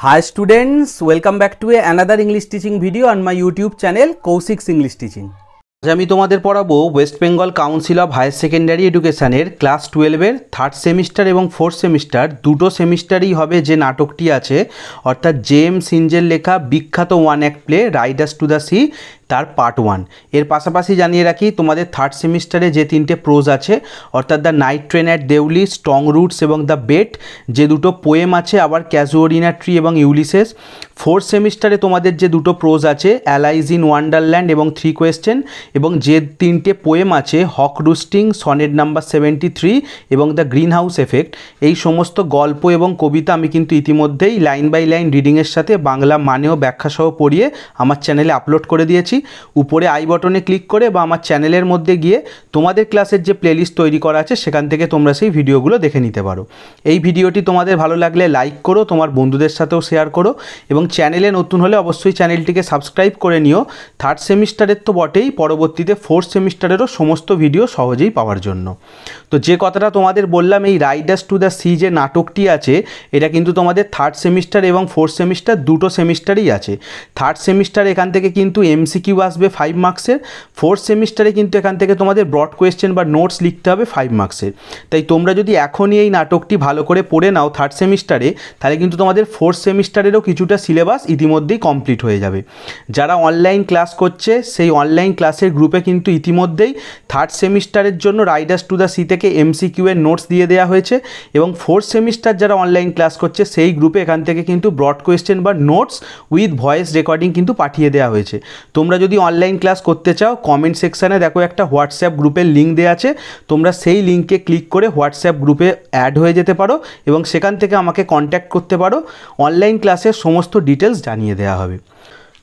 Hi students, welcome back to another English teaching video on my YouTube channel Kaushik's English Teaching. আজ আমি তোমাদের পড়াবো West Bengal council of higher secondary এডুকেশনের class 12-এর third semester এবং fourth semester দুটো সেমিস্টারই হবে যে নাটকটি আছে, অর্থাৎ জেমস সিনজের লেখা বিখ্যাত one act play Riders to the C তার পার্ট 1। এর পাশাপাশি জানিয়ে রাখি তোমাদের থার্ড সেমিস্টারে যে তিনটে প্রোজ আছে, অর্থাৎ the night train at Deoli, strong roots এবং দ্য বেট যে দুটো পোয়েম আছে, আবার ক্যাজুয়ারিনা ট্রি এবং ইউলিসেস। ফোর্থ সেমিস্টারে তোমাদের যে দুটো প্রোজ আছে, অ্যালাইজ ইন ওয়ান্ডারল্যান্ড এবং 3 কোয়েশ্চেন, এবং যে তিনটে পোয়েম আছে হক রুস্টিং, সনেট নাম্বার 73 এবং দ্য গ্রিন হাউস এফেক্ট। এই সমস্ত গল্প এবং কবিতা আমি কিন্তু ইতিমধ্যেই লাইন বাই লাইন রিডিংয়ের সাথে বাংলা মানেও ব্যাখ্যা সহ পড়িয়ে আমার চ্যানেলে আপলোড করে দিয়েছি। উপরে আই বটনে ক্লিক করে বা আমার চ্যানেলের মধ্যে গিয়ে তোমাদের ক্লাসের যে প্লেলিস্ট তৈরি করা আছে সেখান থেকে তোমরা সেই ভিডিওগুলো দেখে নিতে পারো। এই ভিডিওটি তোমাদের ভালো লাগলে লাইক করো, তোমার বন্ধুদের সাথেও শেয়ার করো, এবং চ্যানেলে নতুন হলে অবশ্যই চ্যানেলটিকে সাবস্ক্রাইব করে নিও। থার্ড সেমিস্টারের তো বটেই, পরবর্তীতে ফোর্থ সেমিস্টারেরও সমস্ত ভিডিও সহজেই পাওয়ার জন্য। তো যে কথাটা তোমাদের বললাম, এই রাইডার্স টু দ্য সি যে নাটকটি আছে এটা কিন্তু তোমাদের থার্ড সেমিস্টার এবং ফোর্থ সেমিস্টার দুটো সেমিস্টারেই আছে। থার্ড সেমিস্টার এখান থেকে কিন্তু MCQ আসবে 5 মার্কসের, ফোর্থ সেমিস্টারে কিন্তু এখান থেকে তোমাদের ব্রড কোয়েশ্চেন বা নোটস লিখতে হবে 5 মার্কসের। তাই তোমরা যদি এখনই এই নাটকটি ভালো করে পড়ে নাও থার্ড সেমিস্টারে, তাহলে কিন্তু তোমাদের ফোর্থ সেমিস্টারেরও কিছুটা সিলেবাস ইতিমধ্যেই কমপ্লিট হয়ে যাবে। যারা অনলাইন ক্লাস করছে সেই অনলাইন ক্লাসের গ্রুপে কিন্তু ইতিমধ্যেই থার্ড সেমিস্টারের জন্য রাইডার্স টু দ্য সি থেকে MCQ এর নোটস দিয়ে দেওয়া হয়েছে, এবং ফোর্থ সেমিস্টার যারা অনলাইন ক্লাস করছে সেই গ্রুপে এখান থেকে কিন্তু ব্রড কোয়েশ্চেন বা নোটস উইথ ভয়েস রেকর্ডিং কিন্তু পাঠিয়ে দেওয়া হয়েছে। তোমরা যদি অনলাইন ক্লাস করতে চাও, কমেন্ট সেকশানে দেখো একটা হোয়াটসঅ্যাপ গ্রুপের লিঙ্ক দেওয়া আছে, তোমরা সেই লিঙ্কে ক্লিক করে হোয়াটসঅ্যাপ গ্রুপে অ্যাড হয়ে যেতে পারো এবং সেখান থেকে আমাকে কন্ট্যাক্ট করতে পারো। অনলাইন ক্লাসের সমস্ত ডিটেলস জানিয়ে দেওয়া হবে।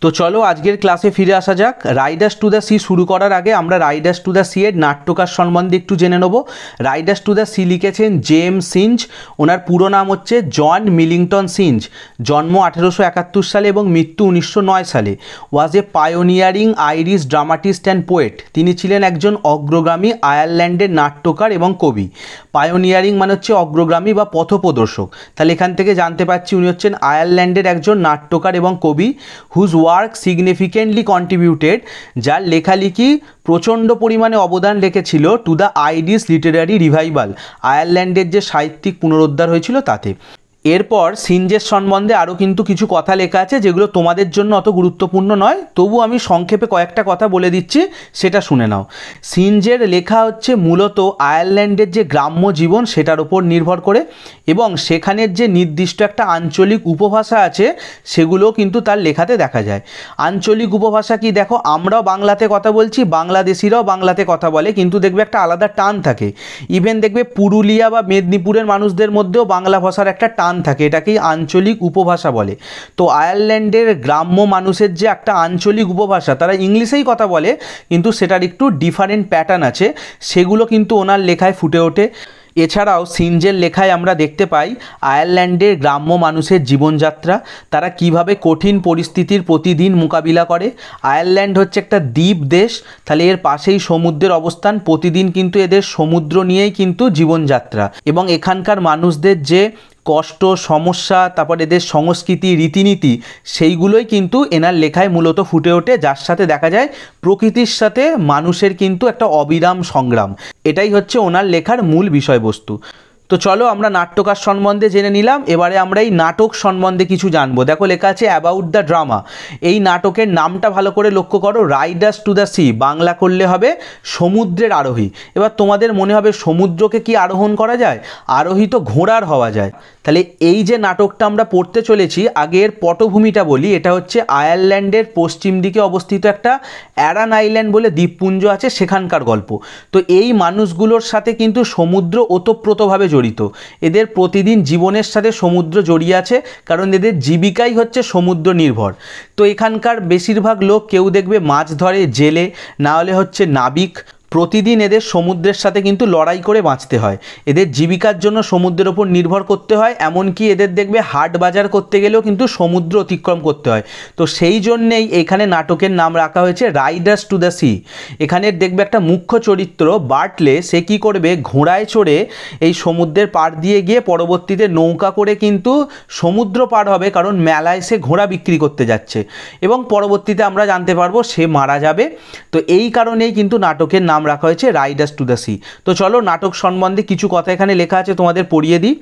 তো চলো আজকের ক্লাসে ফিরে আসা যাক। রাইডার্স টু দ্য সি শুরু করার আগে আমরা রাইডার্স টু দ্য সি এর নাট্যকার সম্বন্ধে একটু জেনে নেব। রাইডার্স টু দ্য সি লিখেছেন জেমস সিনজ, ওনার পুরো নাম হচ্ছে জন মিলিংটন সিনজ। জন্ম 1871 সালে এবং মৃত্যু 1909 সালে। Was a pioneering Irish dramatist and poet. তিনি ছিলেন একজন অগ্রগামী আয়ারল্যান্ডের নাট্যকার এবং কবি। পায়োনিয়ারিং মানে হচ্ছে অগ্রগামী বা পথপ্রদর্শক, তাহলে এখান থেকে জানতে পারছি উনি হচ্ছেন আয়ারল্যান্ডের একজন নাট্যকার এবং কবি। হুজ ওয়ার্ক সিগনিফিকেন্টলি কন্ট্রিবিউটেড, যার লেখালেখি প্রচণ্ড পরিমাণে অবদান রেখেছিল to the Irish Literary revival, আয়ারল্যান্ডের যে সাহিত্যিক পুনরুদ্ধার হয়েছিল তাতে। এরপর সিনজের সম্বন্ধে আরও কিন্তু কিছু কথা লেখা আছে যেগুলো তোমাদের জন্য অত গুরুত্বপূর্ণ নয়, তবু আমি সংক্ষেপে কয়েকটা কথা বলে দিচ্ছি, সেটা শুনে নাও। সিনজের লেখা হচ্ছে মূলত আয়ারল্যান্ডের যে গ্রাম্য জীবন সেটার উপর নির্ভর করে, এবং সেখানের যে নির্দিষ্ট একটা আঞ্চলিক উপভাষা আছে সেগুলোও কিন্তু তার লেখাতে দেখা যায়। আঞ্চলিক উপভাষা কি দেখো, আমরাও বাংলাতে কথা বলছি, বাংলাদেশিরাও বাংলাতে কথা বলে, কিন্তু দেখবে একটা আলাদা টান থাকে। ইভেন দেখবে পুরুলিয়া বা মেদিনীপুরের মানুষদের মধ্যেও বাংলা ভাষার একটা টান থাকে, এটাকেই আঞ্চলিক উপভাষা বলে। তো আয়ারল্যান্ডের গ্রাম্য মানুষের যে একটা আঞ্চলিক উপভাষা, তারা ইংলিশেই কথা বলে, কিন্তু সেটার একটু ডিফারেন্ট প্যাটার্ন আছে, সেগুলো কিন্তু ওনার লেখায় ফুটে ওঠে। এছাড়াও সিনজের লেখায় আমরা দেখতে পাই আয়ারল্যান্ডের গ্রাম্য মানুষের জীবনযাত্রা, তারা কিভাবে কঠিন পরিস্থিতির প্রতিদিন মোকাবিলা করে। আয়ারল্যান্ড হচ্ছে একটা দ্বীপ দেশ, তাহলে এর পাশেই সমুদ্রের অবস্থান, প্রতিদিন কিন্তু এদের সমুদ্র নিয়েই কিন্তু জীবনযাত্রা, এবং এখানকার মানুষদের যে কষ্ট, সমস্যা, তারপর এদের সংস্কৃতি, রীতিনীতি, সেইগুলোই কিন্তু এনার লেখায় মূলত ফুটে ওঠে, যার সাথে দেখা যায় প্রকৃতির সাথে মানুষের কিন্তু একটা অবিরাম সংগ্রাম। এটাই হচ্ছে ওনার লেখার মূল বিষয়বস্তু। তো চলো আমরা নাট্যকার সম্বন্ধে জেনে নিলাম, এবারে আমরা এই নাটক সম্বন্ধে কিছু জানবো। দেখো লেখা আছে অ্যাবাউট দ্য ড্রামা। এই নাটকের নামটা ভালো করে লক্ষ্য করো, Riders to the C, Bangla করলে হবে সমুদ্রের আরোহী। এবার তোমাদের মনে হবে সমুদ্রকে কি আরোহণ করা যায়? আরোহী তো ঘোড়ার হওয়া যায়। তাহলে এই যে নাটকটা আমরা পড়তে চলেছি, আগের পটভূমিটা বলি, এটা হচ্ছে আয়ারল্যান্ডের পশ্চিম দিকে অবস্থিত একটা অ্যারান আইল্যান্ড বলে দ্বীপপুঞ্জ আছে, সেখানকার গল্প। তো এই মানুষগুলোর সাথে কিন্তু সমুদ্র ওতপ্রোতভাবে জড়িত, এদের প্রতিদিন জীবনের সাথে সমুদ্র জড়িয়ে আছে, কারণ এদের জীবিকাই হচ্ছে সমুদ্র নির্ভর। তো এখানকার বেশিরভাগ লোক, কেউ দেখবে মাছ ধরে, জেলে, না হলে হচ্ছে নাবিক, প্রতিদিন এদের সমুদ্রের সাথে কিন্তু লড়াই করে বাঁচতে হয়, এদের জীবিকার জন্য সমুদ্রের ওপর নির্ভর করতে হয়, এমনকি এদের দেখবে হাট বাজার করতে গেলেও কিন্তু সমুদ্র অতিক্রম করতে হয়। তো সেই জন্যেই এখানে নাটকের নাম রাখা হয়েছে রাইডার্স টু দ্য সি। এখানে দেখবে একটা মুখ্য চরিত্র বার্টলে, সে কী করবে, ঘোড়ায় চড়ে এই সমুদ্রের পাড় দিয়ে গিয়ে পরবর্তীতে নৌকা করে কিন্তু সমুদ্র পার হবে, কারণ মেলায় সে ঘোড়া বিক্রি করতে যাচ্ছে এবং পরবর্তীতে আমরা জানতে পারবো সে মারা যাবে। তো এই কারণেই কিন্তু নাটকের নাম রাখা হয়েছে রাইডার্স টু দ্য সি। তো চলো নাটক সম্বন্ধে কিছু কথা এখানে লেখা আছে তোমাদের পড়িয়ে দিই।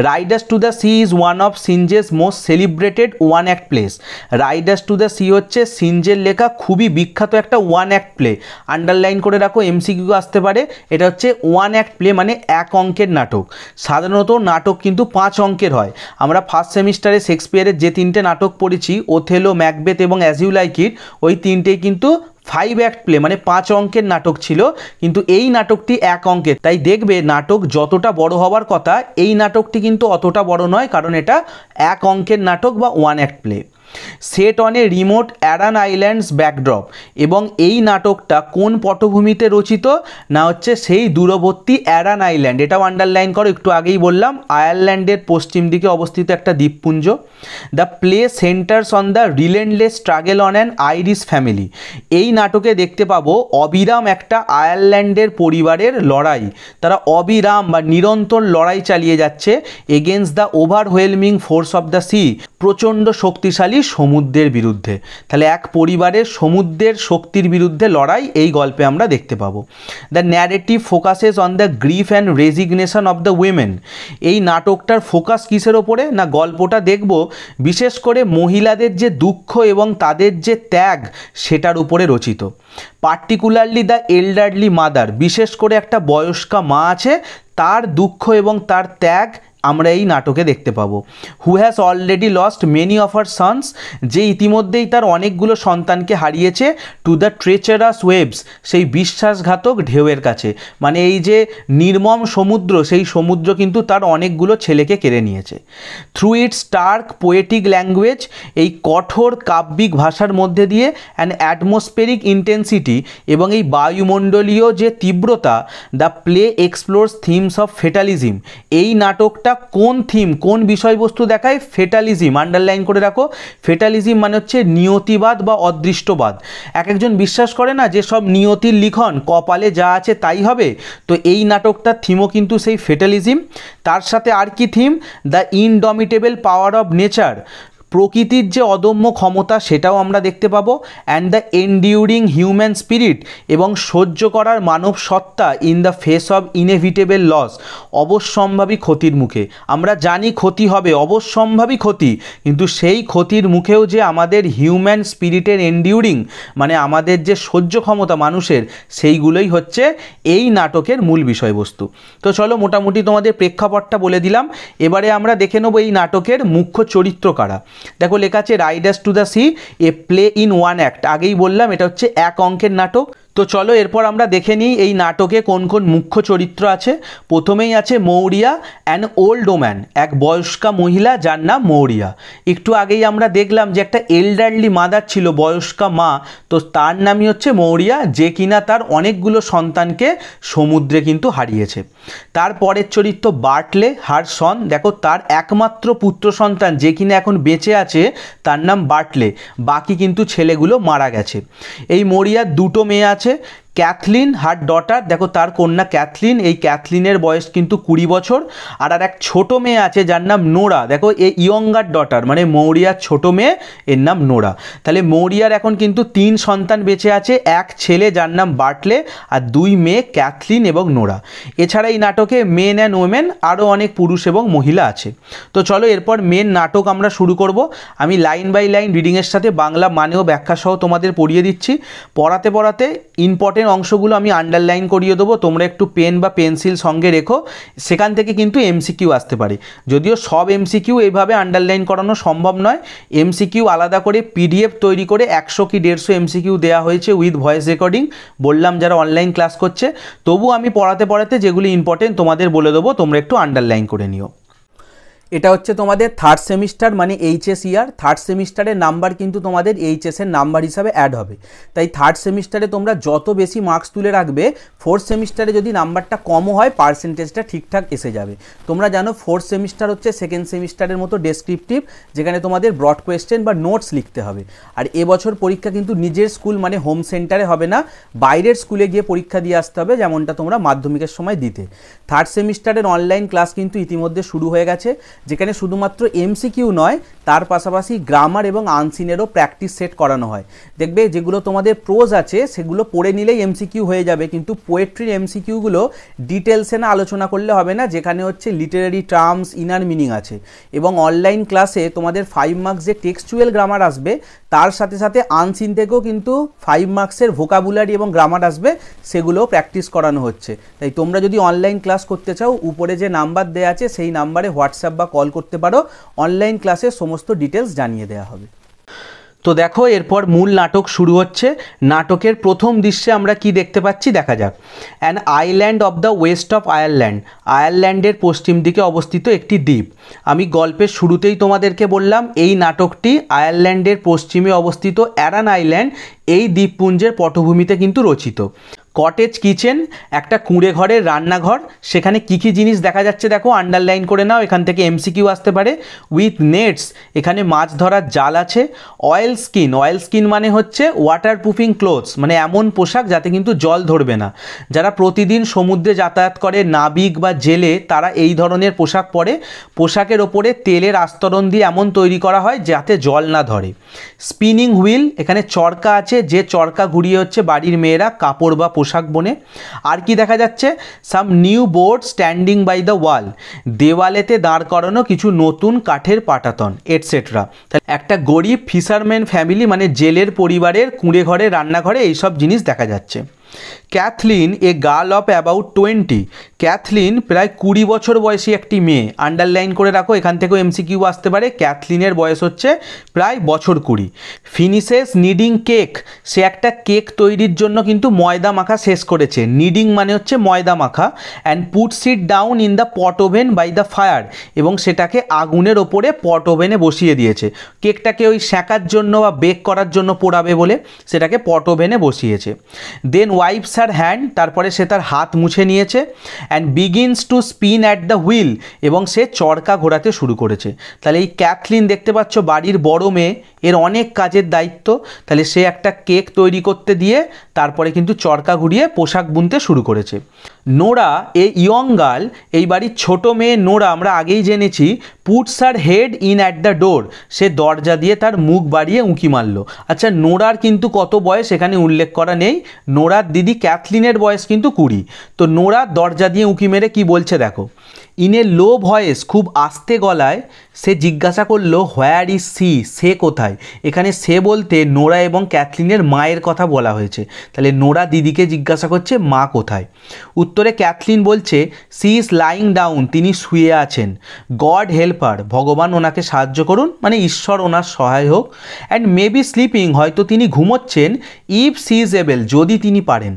Riders to the Sea is one of Synge's most celebrated one act plays. Riders to the Sea হচ্ছে সিনজের লেখা খুবই বিখ্যাত একটা ওয়ান অ্যাক্ট প্লে। আন্ডারলাইন করে রাখো, এমসিকিউ আসতে পারে। এটা হচ্ছে ওয়ান অ্যাক্ট প্লে মানে এক অঙ্কের নাটক। সাধারণত নাটক কিন্তু 5 অঙ্কের হয়। আমরা ফার্স্ট সেমিস্টারে শেক্সপিয়ারের যে 3টে নাটক পড়েছি, ওথেলো, ম্যাকবেথ এবং অ্যাজ ইউ লাইক ইট, ওই 3টেই কিন্তু 5 অ্যাক্ট প্লে মানে 5 অঙ্কের নাটক ছিল, কিন্তু এই নাটকটি 1 অঙ্কের। তাই দেখবে নাটক যতটা বড় হওয়ার কথা, এই নাটকটি কিন্তু অতটা বড় নয়, কারণ এটা 1 অঙ্কের নাটক বা one act play. Set on a remote Aran Islands backdrop. এবং এই নাটকটা কোন পটভূমিতে রচিত না, হচ্ছে সেই দূরবর্তী অ্যারান আইল্যান্ড। এটাও আন্ডারলাইন করো, একটু আগেই বললাম আয়ারল্যান্ডের পশ্চিম দিকে অবস্থিত একটা দ্বীপপুঞ্জ। The play centres on the relentless struggle on an Irish family. এই নাটকে দেখতে পাবো অবিরাম একটা আয়ারল্যান্ডের পরিবারের লড়াই। তারা অবিরাম বা নিরন্তর লড়াই চালিয়ে যাচ্ছে against the overwhelming force of the sea, প্রচণ্ড শক্তিশালী সমুদ্রের বিরুদ্ধে। তাহলে এক পরিবারের সমুদ্রের শক্তির বিরুদ্ধে লড়াই এই গল্পে আমরা দেখতে পাবো। The narrative focuses on the grief and resignation of the women. এই নাটকটার ফোকাস কিসের ওপরে না, গল্পটা দেখব বিশেষ করে মহিলাদের যে দুঃখ এবং তাদের যে ত্যাগ সেটার উপরে রচিত। পার্টিকুলারলি দ্য এল্ডারলি মাদার, বিশেষ করে একটা বয়স্কা মা আছে, তার দুঃখ এবং তার ত্যাগ আমরা এই নাটকে দেখতে পাবো। Who has already lost many of her sons, যে ইতিমধ্যেই তার অনেকগুলো সন্তানকে হারিয়েছে, টু দ্য ট্রেচারাস ওয়েভস, সেই বিশ্বাসঘাতক ঢেউয়ের কাছে। মানে এই যে নির্মম সমুদ্র, সেই সমুদ্র কিন্তু তার অনেকগুলো ছেলেকে কেড়ে নিয়েছে। Through its stark poetic language, এই কঠোর কাব্যিক ভাষার মধ্যে দিয়ে অ্যান্ড অ্যাটমসফেরিক ইন্টেন্সিটি, এবং এই বায়ুমণ্ডলীয় যে তীব্রতা, the play explores themes of fatalism. এই নাটকটা কোন থিম, কোন বিষয়বস্তু দেখায়, ফেটালিজম। আন্ডারলাইন করে রাখো, ফেটালিজম মানে হচ্ছে নিয়তিবাদ বা অদৃষ্টবাদ। একজন বিশ্বাস করে না যে সব নিয়তির লিখন, কপালে যা আছে তাই হবে, তো এই নাটকটার থিমও কিন্তু সেই ফেটালিজম। তার সাথে আর কি থিম, the indomitable power of nature, প্রকৃতির যে অদম্য ক্ষমতা সেটাও আমরা দেখতে পাবো। And the enduring human spirit, এবং সহ্য করার মানব সত্তা in the face of inevitable loss, অবশ্যম্ভাবী ক্ষতির মুখে। আমরা জানি ক্ষতি হবে, অবশ্যম্ভাবী ক্ষতি, কিন্তু সেই ক্ষতির মুখেও যে আমাদের হিউম্যান স্পিরিটের এন্ডিউরিং, মানে আমাদের যে সহ্য ক্ষমতা মানুষের, সেইগুলোই হচ্ছে এই নাটকের মূল বিষয়বস্তু। তো চলো মোটামুটি তোমাদের প্রেক্ষাপটটা বলে দিলাম। এবারে আমরা দেখে নেব এই নাটকের মুখ্য চরিত্র কারা। দেখো লেখা আছে Riders to the C, A play in one act. আগেই বললাম এটা হচ্ছে 1 অঙ্কের নাটক। তো চলো এরপর আমরা দেখে নিই এই নাটকে কোন কোন মুখ্য চরিত্র আছে। প্রথমেই আছে মৌরিয়া, অ্যান ওল্ড ওম্যান, এক বয়স্কা মহিলা যার নাম মৌরিয়া। একটু আগেই আমরা দেখলাম যে একটা এল্ডারলি মাদার ছিল, বয়স্কা মা, তো তার নামই হচ্ছে মৌরিয়া, যে কিনা তার অনেকগুলো সন্তানকে সমুদ্রে কিন্তু হারিয়েছে। তারপরের চরিত্র বার্টলে, হার সন। দেখো তার একমাত্র পুত্র সন্তান যে কিনা এখন বেঁচে আছে তার নাম বার্টলে, বাকি কিন্তু ছেলেগুলো মারা গেছে। এই মৌরিয়ার 2টো মেয়ে আছে, ক্যাথলিন, হার ডটার। দেখো তার কন্যা ক্যাথলিন, এই ক্যাথলিনের বয়স কিন্তু 20 বছর। আর এক ছোটো মেয়ে আছে যার নাম নোরা। দেখো এই ইয়ঙ্গার ডটার, মানে মৌরিয়ার ছোটো মেয়ে, এর নাম নোরা। তাহলে মৌরিয়ার এখন কিন্তু 3 সন্তান বেঁচে আছে, এক ছেলে যার নাম বার্টলে আর 2 মেয়ে ক্যাথলিন এবং নোরা। এছাড়া এই নাটকে মেন অ্যান্ড ওমেন আরও অনেক পুরুষ এবং মহিলা আছে। তো চলো এরপর মেন নাটক আমরা শুরু করব। আমি লাইন বাই লাইন রিডিংয়ের সাথে বাংলা মানেও ব্যাখ্যা সহ তোমাদের পড়িয়ে দিচ্ছি। পড়াতে পড়াতে ইম্পর্টেন্ট অংশগুলো আমি আন্ডারলাইন করিয়ে দেবো, তোমরা একটু পেন বা পেন্সিল সঙ্গে রেখো, সেখান থেকে কিন্তু এমসিকিউ আসতে পারে। যদিও সব এমসিকিউ এইভাবে আন্ডারলাইন করানো সম্ভব নয়, এমসিকিউ আলাদা করে পিডিএফ তৈরি করে 100 কি 150 এমসিকিউ দেওয়া হয়েছে উইথ ভয়েস রেকর্ডিং, বললাম যারা অনলাইন ক্লাস করছে। তবু আমি পড়াতে পড়াতে যেগুলি ইম্পর্টেন্ট তোমাদের বলে দেবো, তোমরা একটু আন্ডারলাইন করে নিও। এটা হচ্ছে তোমাদের থার্ড সেমিস্টার মানে এইচএস ইয়ার। থার্ড সেমিস্টারের নাম্বার কিন্তু তোমাদের এইচএসের নাম্বার হিসাবে অ্যাড হবে। তাই থার্ড সেমিস্টারে তোমরা যত বেশি মার্কস তুলে রাখবে, ফোর্থ সেমিস্টারে যদি নাম্বারটা কমও হয় পার্সেন্টেজটা ঠিকঠাক এসে যাবে। তোমরা জানো ফোর্থ সেমিস্টার হচ্ছে সেকেন্ড সেমিস্টারের মতো ডেসক্রিপটিভ, যেখানে তোমাদের ব্রড কোয়েশ্চেন বা নোটস লিখতে হবে। আর এবছর পরীক্ষা কিন্তু নিজের স্কুল মানে হোম সেন্টারে হবে না, বাইরের স্কুলে গিয়ে পরীক্ষা দিয়ে আসতে হবে, যেমনটা তোমরা মাধ্যমিকের সময় দিতে। থার্ড সেমিস্টারের অনলাইন ক্লাস কিন্তু ইতিমধ্যে শুরু হয়ে গেছে, যেখানে শুধুমাত্র এমসিকিউ নয়, তার পাশাপাশি গ্রামার এবং আনসিনেরও প্র্যাকটিস সেট করানো হয়। দেখবে যেগুলো তোমাদের প্রোজ আছে সেগুলো পড়ে নিলেই এমসিকিউ হয়ে যাবে, কিন্তু পোয়েট্রির এমসিকিউগুলো ডিটেলসে না আলোচনা করলে হবে না, যেখানে হচ্ছে লিটারারি টার্মস, ইনার মিনিং আছে। এবং অনলাইন ক্লাসে তোমাদের 5 মার্কস যে টেক্সচুয়াল গ্রামার আসবে, তার সাথে সাথে আনসিন থেকেও কিন্তু 5 মার্কসের ভোকাবুলারি এবং গ্রামার আসবে, সেগুলোও প্র্যাকটিস করানো হচ্ছে। তাই তোমরা যদি অনলাইন ক্লাস করতে চাও, উপরে যে নাম্বার দেওয়া আছে সেই নাম্বারে হোয়াটসঅ্যাপ বা কল করতে পারো, অনলাইন ক্লাসের সমস্ত ডিটেলস জানিয়ে দেওয়া হবে। তো দেখো এরপর মূল নাটক শুরু হচ্ছে। নাটকের প্রথম দৃশ্যে আমরা কি দেখতে পাচ্ছি দেখা যাক। An island of the West of Ireland, আয়ারল্যান্ডের পশ্চিম দিকে অবস্থিত একটি দ্বীপ। আমি গল্পের শুরুতেই তোমাদেরকে বললাম এই নাটকটি আয়ারল্যান্ডের পশ্চিমে অবস্থিত অ্যারান আইল্যান্ড এই দ্বীপপুঞ্জের পটভূমিতে কিন্তু রচিত। কটেজ কিচেন, একটা কুঁড়ে ঘরের রান্নাঘর, সেখানে কী কী জিনিস দেখা যাচ্ছে দেখো, আন্ডারলাইন করে নাও, এখান থেকে এমসিকিউ আসতে পারে। উইথ নেটস, এখানে মাছ ধরার জাল আছে। অয়েল স্কিন, অয়েল স্কিন মানে হচ্ছে ওয়াটার প্রুফিং ক্লোথস, মানে এমন পোশাক যাতে কিন্তু জল ধরবে না। যারা প্রতিদিন সমুদ্রে যাতায়াত করে, নাবিক বা জেলে, তারা এই ধরনের পোশাক পরে। পোশাকের ওপরে তেলের আস্তরণ দিয়ে এমন তৈরি করা হয় যাতে জল না ধরে। স্পিনিং হুইল, এখানে চরকা আছে, যে চরকা ঘুরিয়ে হচ্ছে বাড়ির মেয়েরা কাপড় বা পোশাক বোনে। আর কি দেখা যাচ্ছে, some new board standing by the wall, দেওয়ালেতে দাঁড় করানো কিছু নতুন কাঠের পাটাতন এটসেট্রা। একটা গরিব ফিশারম্যান ফ্যামিলি মানে জেলের পরিবারের কুঁড়ে ঘরে, রান্নাঘরে এইসব জিনিস দেখা যাচ্ছে। Cathleen, a girl of about 20, Cathleen প্রায় 20 বছর বয়সী একটি মেয়ে। আন্ডারলাইন করে রাখো, এখান থেকেও এমসিকিউ আসতে পারে। ক্যাথলিনের বয়স হচ্ছে প্রায় বছর 20। ফিনিশেস নিডিং কেক, সে একটা কেক তৈরির জন্য কিন্তু ময়দা মাখা শেষ করেছে। নিডিং মানে হচ্ছে ময়দা মাখা। And puts it down in the pot oven by the fire, এবং সেটাকে আগুনের ওপরে পট ওভেনে বসিয়ে দিয়েছে। কেকটাকে ওই সেঁকার জন্য বা বেক করার জন্য পোড়াবে বলে সেটাকে পট ওভেনে বসিয়েছে। দেন ওয়াইপস হার হ্যান্ড, তারপরে সে তার হাত মুছে নিয়েছে। And begins two spin at the wheel, এবং সে চরকা ঘোরাতে শুরু করেছে। তাহলে এই ক্যাথলিন দেখতে পাচ্ছ বাড়ির বড় মেয়ে, এর অনেক কাজের দায়িত্ব। তাহলে সে একটা কেক তৈরি করতে দিয়ে তারপরে কিন্তু চরকা ঘুরিয়ে পোশাক বুনতে শুরু করেছে। নোরা, এ ইয়ং গার্ল, এই বাড়ির ছোট মেয়ে নোরা, আমরা আগেই জেনেছি, puts her head in at the door, সে দরজা দিয়ে তার মুখ বাড়িয়ে উঁকি মারল। আচ্ছা, নোরার কিন্তু কত বয়স এখানে উল্লেখ করা নেই। নোরার দিদি ক্যাথলিনের বয়স কিন্তু 20। তো নোরা দরজা দিয়ে উঁকি মেরে কি বলছে দেখো। ইন এ লো ভয়েস, খুব আস্তে গলায় সে জিজ্ঞাসা করলো, হোয়ার ইজ সি, সে কোথায়। এখানে সে বলতে নোরা এবং ক্যাথলিনের মায়ের কথা বলা হয়েছে। তাহলে নোরা দিদিকে জিজ্ঞাসা করছে মা কোথায়। উত্তরে ক্যাথলিন বলছে, সি ইজ লাইং ডাউন, তিনি শুয়ে আছেন। গড হেল্প হার, ভগবান ওনাকে সাহায্য করুন, মানে ঈশ্বর ওনার সহায় হোক। অ্যান্ড মে বি স্লিপিং, হয়তো তিনি ঘুমোচ্ছেন। ইফ সি ইজ এবেল, যদি তিনি পারেন,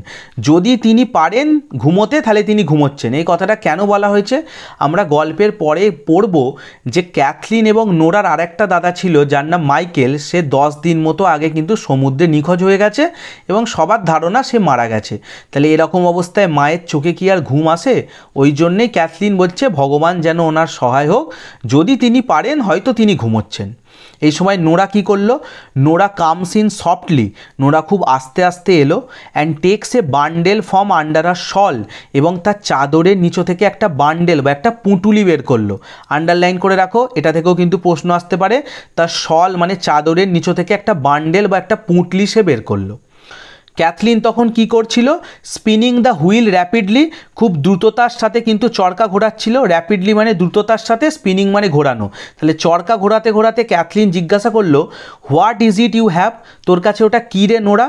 যদি তিনি পারেন ঘুমোতে, তাহলে তিনি ঘুমোচ্ছেন। এই কথাটা কেন বলা হয়েছে আমরা গল্পের পরে পড়ব যে ক্যাথলিন এবং নোরার আরেকটা দাদা ছিল যার নাম মাইকেল, সে 10 দিন মতো আগে কিন্তু সমুদ্রে নিখোঁজ হয়ে গেছে এবং সবার ধারণা সে মারা গেছে। তাহলে এরকম অবস্থায় মায়ের চোখে কি আর ঘুম আসে? ওই জন্যেই ক্যাথলিন বলছে ভগবান যেন ওনার সহায় হোক, যদি তিনি পারেন হয়তো তিনি ঘুমোচ্ছেন। এই সময় নোরা কি করলো, Nora comes in softly, Nora খুব আস্তে আস্তে এলো। And takes a bundle from under a shawl, এবং তার চাদরের নিচে থেকে একটা বান্ডেল বা একটা পুঁটুলি বের করলো। আন্ডারলাইন করে রাখো, এটা থেকেও কিন্তু প্রশ্ন আসতে পারে। তার শল মানে চাদরের নিচে থেকে একটা বান্ডেল বা একটা পুঁটলি সে বের করলো। ক্যাথলিন তখন কি করছিল, স্পিনিং দ্য হুইল র্যাপিডলি, খুব দ্রুততার সাথে কিন্তু চরকা ঘোরাচ্ছিল। র্যাপিডলি মানে দ্রুততার সাথে, স্পিনিং মানে ঘোরানো। তাহলে চরকা ঘোরাতে ঘোরাতে ক্যাথলিন জিজ্ঞাসা করলো, what is it you have, তোর কাছে ওটা কী রে নোরা।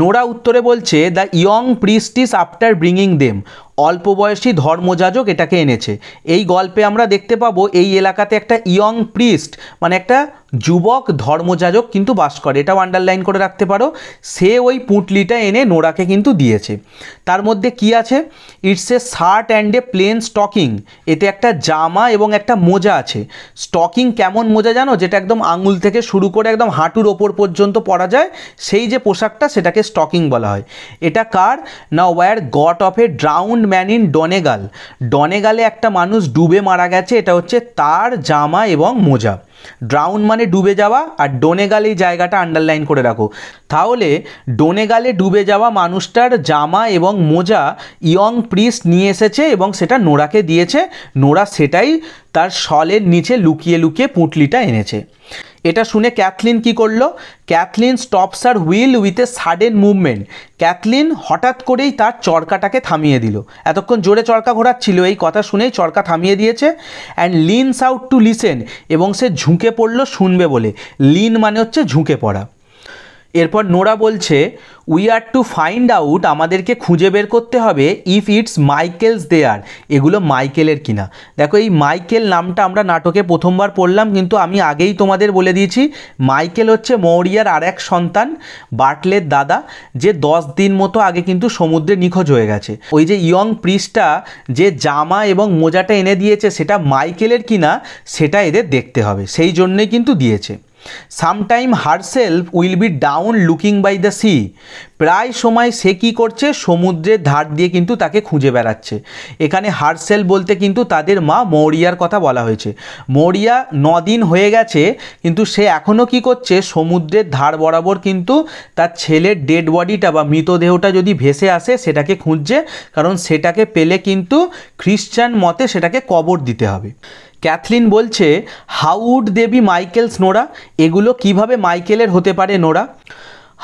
নোরা উত্তরে বলছে, the young priest is after bringing them, অল্প বয়সী ধর্মযাজক এটাকে এনেছে। এই গল্পে আমরা দেখতে পাবো এই এলাকাতে একটা ইয়ং প্রিস্ট মানে একটা যুবক ধর্মযাজক কিন্তু বাস করে, এটাও আন্ডারলাইন করে রাখতে পারো। সে ওই পুঁটলিটা এনে নোরাকে কিন্তু দিয়েছে। তার মধ্যে কি আছে? It's a shirt and a plain stocking. এতে একটা জামা এবং একটা মোজা আছে। স্টকিং কেমন মোজা জানো? যেটা একদম আঙুল থেকে শুরু করে একদম হাঁটুর ওপর পর্যন্ত পরা যায়, সেই যে পোশাকটা সেটাকে স্টকিং বলা হয়। এটা কার না? Were got off a drowned man in Donegal. ডনেগালে একটা মানুষ ডুবে মারা গেছে, এটা হচ্ছে তার জামা এবং মোজা। ড্রাউন মানে ডুবে যাওয়া, আর ডোনেগাল এই জায়গাটা আন্ডারলাইন করে রাখো। তাহলে ডোনেগালে ডুবে যাওয়া মানুষটার জামা এবং মোজা ইয়ং প্রিস্ট নিয়ে এসেছে এবং সেটা নোরাকে দিয়েছে। নোরা সেটাই তার শলের নিচে লুকিয়ে লুকিয়ে পুঁটলিটা এনেছে। এটা শুনে ক্যাথলিন কি করলো? Cathleen stops her wheel with a sudden movement. Cathleen হঠাৎ করেই তার চরকাটাকে থামিয়ে দিল। এতক্ষণ জোরে চরকা ঘোরাচ্ছিল, এই কথা শুনেই চরকা থামিয়ে দিয়েছে। অ্যান্ড লিনস আউট টু লিসেন, এবং সে ঝুঁকে পড়লো শুনবে বলে। লিন মানে হচ্ছে ঝুঁকে পড়া। এরপর নোরা বলছে, we are to find out, আমাদেরকে খুঁজে বের করতে হবে, ইফ ইটস মাইকেলস দেয়ার, এগুলো মাইকেলের কিনা। দেখো এই মাইকেল নামটা আমরা নাটকে প্রথমবার পড়লাম, কিন্তু আমি আগেই তোমাদের বলে দিয়েছি মাইকেল হচ্ছে মৌরিয়ার আর এক সন্তান, বার্টলের দাদা, যে 10 দিন মতো আগে কিন্তু সমুদ্রে নিখোঁজ হয়ে গেছে। ওই যে ইয়ং প্রিস্টটা যে জামা এবং মোজাটা এনে দিয়েছে সেটা মাইকেলের কিনা সেটা এদের দেখতে হবে, সেই জন্যই কিন্তু দিয়েছে। Sometime herself will be down looking by the sea, প্রায় সময় সে কী করছে? সমুদ্রের ধার দিয়ে কিন্তু তাকে খুঁজে বেড়াচ্ছে। এখানে হারসেলফ বলতে কিন্তু তাদের মা মৌরিয়ার কথা বলা হয়েছে। মৌরিয়া 9 দিন হয়ে গেছে, কিন্তু সে এখনও কি করছে? সমুদ্রের ধার বরাবর কিন্তু তার ছেলের ডেড বডিটা বা মৃতদেহটা যদি ভেসে আসে সেটাকে খুঁজছে, কারণ সেটাকে পেলে কিন্তু খ্রিশ্চান মতে সেটাকে কবর দিতে হবে। ক্যাথলিন বলছে, how would they be Michael's Nora, এগুলো কিভাবে মাইকেলের হতে পারে নোরা?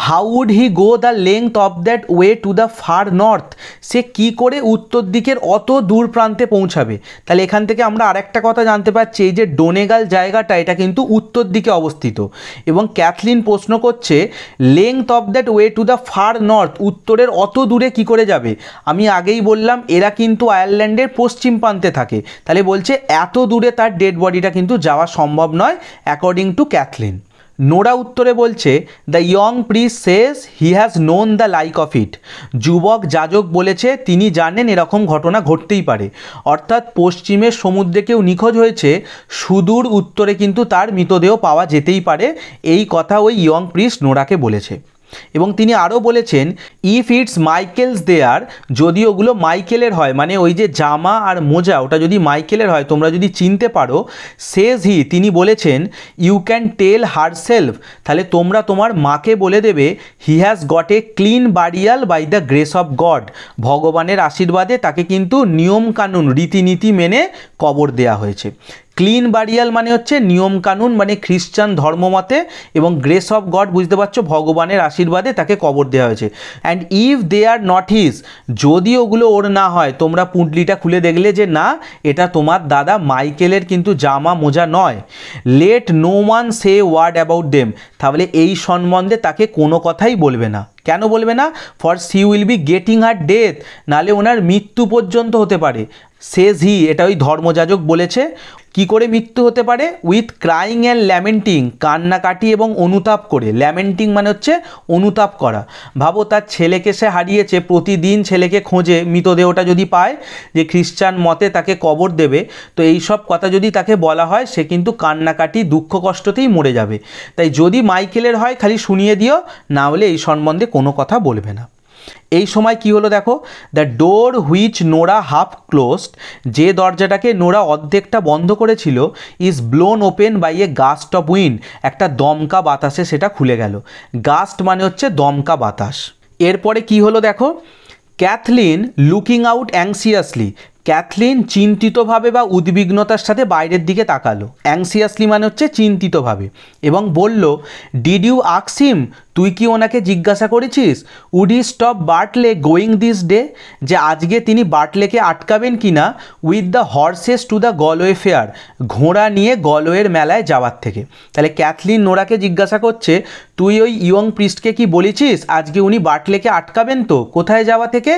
How would he go the length of that way to the far north, সে কি করে উত্তর দিকের অত দূর প্রান্তে পৌঁছাবে? তাহলে এখান থেকে আমরা আরেকটা কথা জানতে পারছি, এই যে ডোনেগাল জায়গাটা এটা কিন্তু উত্তর দিকে অবস্থিত। এবং ক্যাথলিন প্রশ্ন করছে, length of that way to the far north, উত্তরের অত দূরে কি করে যাবে? আমি আগেই বললাম এরা কিন্তু আয়ারল্যান্ডের পশ্চিম প্রান্তে থাকে, তাহলে বলছে এত দূরে তার ডেড বডিটা কিন্তু যাওয়া সম্ভব নয় অ্যাকর্ডিং টু ক্যাথলিন। নোরা উত্তরে বলছে, the young priest Sage he has known the like of it, যুবক যাজক বলেছে তিনি জানেন এরকম ঘটনা ঘটতেই পারে। অর্থাৎ পশ্চিমের সমুদ্রে কেউ নিখোঁজ হয়েছে, সুদূর উত্তরে কিন্তু তার মৃতদেহ পাওয়া যেতেই পারে, এই কথা ওই ইয়ং প্রিস্ট নোরাকে বলেছে। এবং তিনি আরও বলেছেন, ইফ ইটস মাইকেলস দেয়ার, যদি ওগুলো মাইকেলের হয়, মানে ওই যে জামা আর মোজা ওটা যদি মাইকেলের হয়, তোমরা যদি চিনতে পারো, সেজ হি, তিনি বলেছেন, ইউ ক্যান টেল হারসেলফ, তাহলে তোমরা তোমার মাকে বলে দেবে, he has got a clean burial by the grace of God, ভগবানের আশীর্বাদে তাকে কিন্তু নিয়মকানুন রীতিনীতি মেনে কবর দেয়া হয়েছে। ক্লিন বারিয়াল মানে হচ্ছে নিয়মকানুন, মানে খ্রিস্টান ধর্মমতে, এবং গ্রেস অফ গড বুঝতে পারছো ভগবানের আশীর্বাদে তাকে কবর দেওয়া হয়েছে। And if they are not his, যদি ওগুলো ওর না হয়, তোমরা পুঁটলিটা খুলে দেখলে যে না এটা তোমার দাদা মাইকেলের কিন্তু জামা মোজা নয়, let no one say word about them, তাহলে এই সম্বন্ধে তাকে কোনো কথাই বলবে না। কেন বলবে না? For she will be getting her death, নালে ওনার মৃত্যু পর্যন্ত হতে পারে। সেজ হি, এটা ওই ধর্মযাজক বলেছে। কি করে মৃত্যু হতে পারে? উইথ ক্রাইং অ্যান্ড ল্যামেন্টিং, কান্নাকাটি এবং অনুতাপ করে। ল্যামেন্টিং মানে হচ্ছে অনুতাপ করা। ভাবো তার ছেলেকে সে হারিয়েছে, প্রতিদিন ছেলেকে খোঁজে, মৃতদেহটা যদি পায় যে খ্রিস্টান মতে তাকে কবর দেবে, তো এই সব কথা যদি তাকে বলা হয় সে কিন্তু কান্নাকাটি দুঃখ কষ্টতেই মরে যাবে। তাই যদি মাইকেলের হয় খালি শুনিয়ে দিও, না হলে এই সম্বন্ধে কোনো কথা বলবে না। এই সময় কি হলো দেখো, the door which Nora half closed, যে দরজাটাকে নোরা অর্ধেকটা বন্ধ করেছিল, is blown open by a gust of wind, একটা দমকা বাতাসে সেটা খুলে গেল। গাস্ট মানে হচ্ছে দমকা বাতাস। এরপরে কি হলো দেখো, ক্যাথলিন লুকিং আউট অ্যাংসিয়াসলি, ক্যাথলিন চিন্তিতভাবে বা উদ্বিগ্নতার সাথে বাইরের দিকে তাকালো। অ্যাংসিয়াসলি মানে হচ্ছে চিন্তিতভাবে, এবং বলল, ডিড ইউ আস্ক হিম তুই কি ওনাকে জিজ্ঞাসা করেছিস would he stop Bartley going this day, যে আজকে তিনি বার্টলেকে আটকাবেন কি না with the horses to the Galway fair, ঘোড়া নিয়ে গলওয়ের মেলায় যাওয়ার থেকে। তাহলে ক্যাথলিন নোরাকে জিজ্ঞাসা করছে তুই ওই ইয়ং প্রিস্টকে কি বলেছিস আজকে উনি বার্টলেকে আটকাবেন তো, কোথায় যাওয়া থেকে,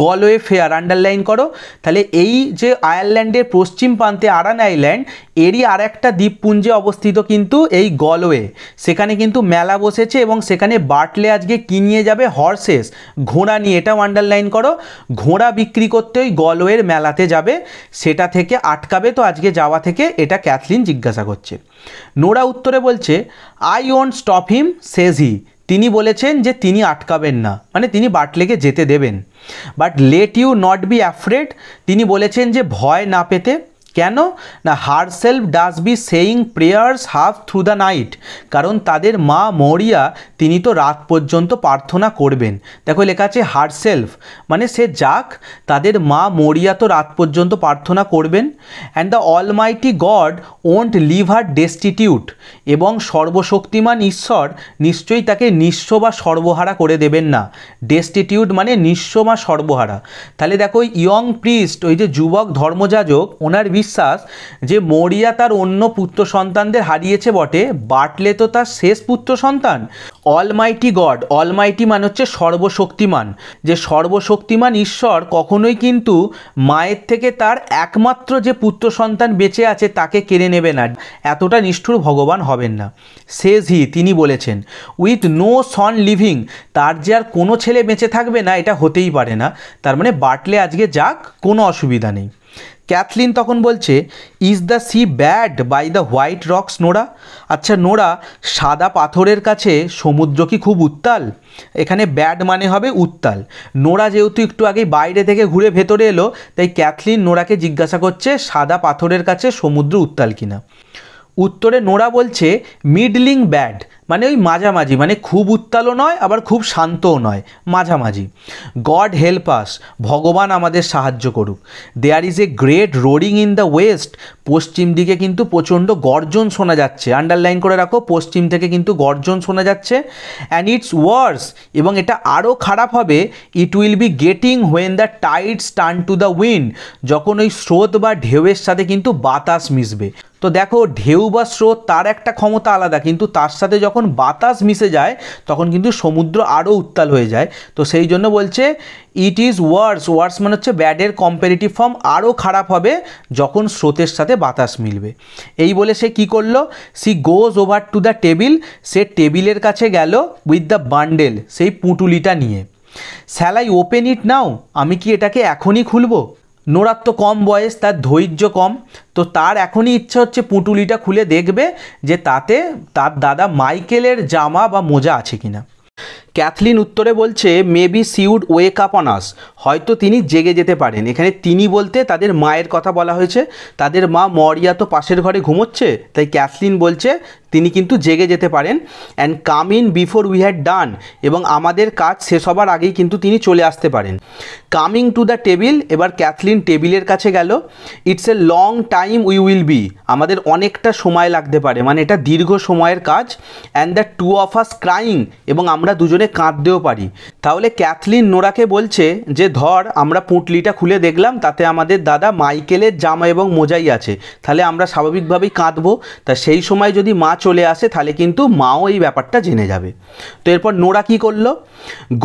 গলওয়ে ফেয়ার, আন্ডারলাইন করো। তাহলে এই যে আয়ারল্যান্ডের পশ্চিম প্রান্তে আরান আইল্যান্ড, এরই আর একটা দ্বীপপুঞ্জে অবস্থিত কিন্তু এই গলওয়ে, সেখানে কিন্তু মেলা বসেছে এবং সেখানে বার্টলে আজকে কি নিয়ে যাবে, হর্সেস, ঘোড়া নিয়ে, এটাও আন্ডারলাইন করো, ঘোড়া বিক্রি করতে ওই গলওয়ের মেলাতে যাবে, সেটা থেকে আটকাবে তো আজকে যাওয়া থেকে, এটা ক্যাথলিন জিজ্ঞাসা করছে। নোরা উত্তরে বলছে আই ওয়ন্ট স্টপ হিম সেজ হি, তিনি বলেছেন যে তিনি আটকাবেন না, মানে তিনি বার্টলেকে যেতে দেবেন। But let you not be afraid, তিনি বলেছেন যে ভয় না পেতে। কেন না herself does be saying prayers half through the night, কারণ তাদের মা মরিয়া তিনি তো রাত পর্যন্ত প্রার্থনা করবেন। দেখো লেখা আছে হারসেলফ, মানে সে যাক, তাদের মা মরিয়া তো রাত পর্যন্ত প্রার্থনা করবেন। And the almighty God won't leave her destitute, এবং সর্বশক্তিমান ঈশ্বর নিশ্চয়ই তাকে নিঃস্ব বা সর্বহারা করে দেবেন না। ডেস্টিটিউট মানে নিঃস্ব বা সর্বহারা। তাহলে দেখো ওই ইয়ং প্রিস্ট, ওই যে যুবক ধর্মযাজক, ওনার বিশ্বাস যে মরিয়া তার অন্য পুত্র সন্তানদের হারিয়েছে বটে, বার্টলে তো তার শেষ পুত্র সন্তান। অলমাইটি গড, অলমাইটি মানে হচ্ছে সর্বশক্তিমান, যে সর্বশক্তিমান ঈশ্বর কখনোই কিন্তু মায়ের থেকে তার একমাত্র যে পুত্র সন্তান বেঁচে আছে তাকে কেড়ে নেবে না, এতটা নিষ্ঠুর ভগবান হবেন না। সেজ হি, তিনি বলেছেন উইথ নো সন লিভিং, তার যে আর কোনো ছেলে বেঁচে থাকবে না এটা হতেই পারে না। তার মানে বার্টলে আজকে যাক, কোনো অসুবিধা নেই। ক্যাথলিন তখন বলছে is the sea bad by the white rocks Nora, আচ্ছা নোরা, সাদা পাথরের কাছে সমুদ্র কি খুব উত্তাল? এখানে ব্যাড মানে হবে উত্তাল। নোরা যেহেতু একটু আগে বাইরে থেকে ঘুরে ভেতরে এলো, তাই ক্যাথলিন নোরাকে জিজ্ঞাসা করছে সাদা পাথরের কাছে সমুদ্র উত্তাল কিনা। উত্তরে নোরা বলছে মিডলিং ব্যাড, মানে ওই মাঝামাঝি, মানে খুব উত্তালও নয় আবার খুব শান্তও নয়, মাঝামাঝি। গড হেল্প আস, ভগবান আমাদের সাহায্য করুক। There is a great roaring in the west, পশ্চিম দিকে কিন্তু প্রচণ্ড গর্জন শোনা যাচ্ছে, আন্ডারলাইন করে রাখো, পশ্চিম থেকে কিন্তু গর্জন শোনা যাচ্ছে। অ্যান্ড ইটস ওয়ার্স, এবং এটা আরও খারাপ হবে, it will be getting when the Tides turn to the wind, যখন ওই স্রোত বা ঢেউয়ের সাথে কিন্তু বাতাস মিশবে। তো দেখো ঢেউ বা স্রোত তার একটা ক্ষমতা আলাদা, কিন্তু তার সাথে যখন বাতাস মিশে যায় তখন কিন্তু সমুদ্র আরও উত্তাল হয়ে যায়। তো সেই জন্য বলছে ইট ইজ ওয়ার্স, ওয়ার্স মানে হচ্ছে ব্যাডের কম্পারেটিভ ফর্ম, আরও খারাপ হবে যখন স্রোতের সাথে বাতাস মিলবে। এই বলে সে কি করলো, she goes over to the table, সে টেবিলের কাছে গেল উইথ দ্য বান্ডেল, সেই পুঁটুলিটা নিয়ে। Shall I open it now, আমি কি এটাকে এখনই খুলবো? নোরার তো কম বয়স, তার ধৈর্য কম, তো তার এখনই ইচ্ছা হচ্ছে পুঁটুলিটা খুলে দেখবে যে তাতে তার দাদা মাইকেলের জামা বা মোজা আছে কিনা। ক্যাথলিন উত্তরে বলছে maybe she would wake up on us, হয়তো তিনি জেগে যেতে পারেন। এখানে তিনি বলতে তাদের মায়ের কথা বলা হয়েছে, তাদের মা মরিয়া তো পাশের ঘরে ঘুমোচ্ছে, তাই ক্যাথলিন বলছে তিনি কিন্তু জেগে যেতে পারেন। And come in before we had done, এবং আমাদের কাজ শেষ হবার আগেই কিন্তু তিনি চলে আসতে পারেন। কামিং টু দ্য টেবিল, এবার ক্যাথলিন টেবিলের কাছে গেল। It's a long time we will B, আমাদের অনেকটা সময় লাগতে পারে, মানে এটা দীর্ঘ সময়ের কাজ। And the two of us crying, এবং আমরা দুজনে কাঁদতেও পারি। তাহলে ক্যাথলিন নোরাকে বলছে যে ধর আমরা পুঁটলিটা খুলে দেখলাম, তাতে আমাদের দাদা মাইকেলের জামা এবং মোজাই আছে, তাহলে আমরা স্বাভাবিকভাবেই কাঁদবো। তা সেই সময় যদি মা চলে আসে তাহলে কিন্তু মাও এই ব্যাপারটা জেনে যাবে। তো এরপর নোরা কি করলো,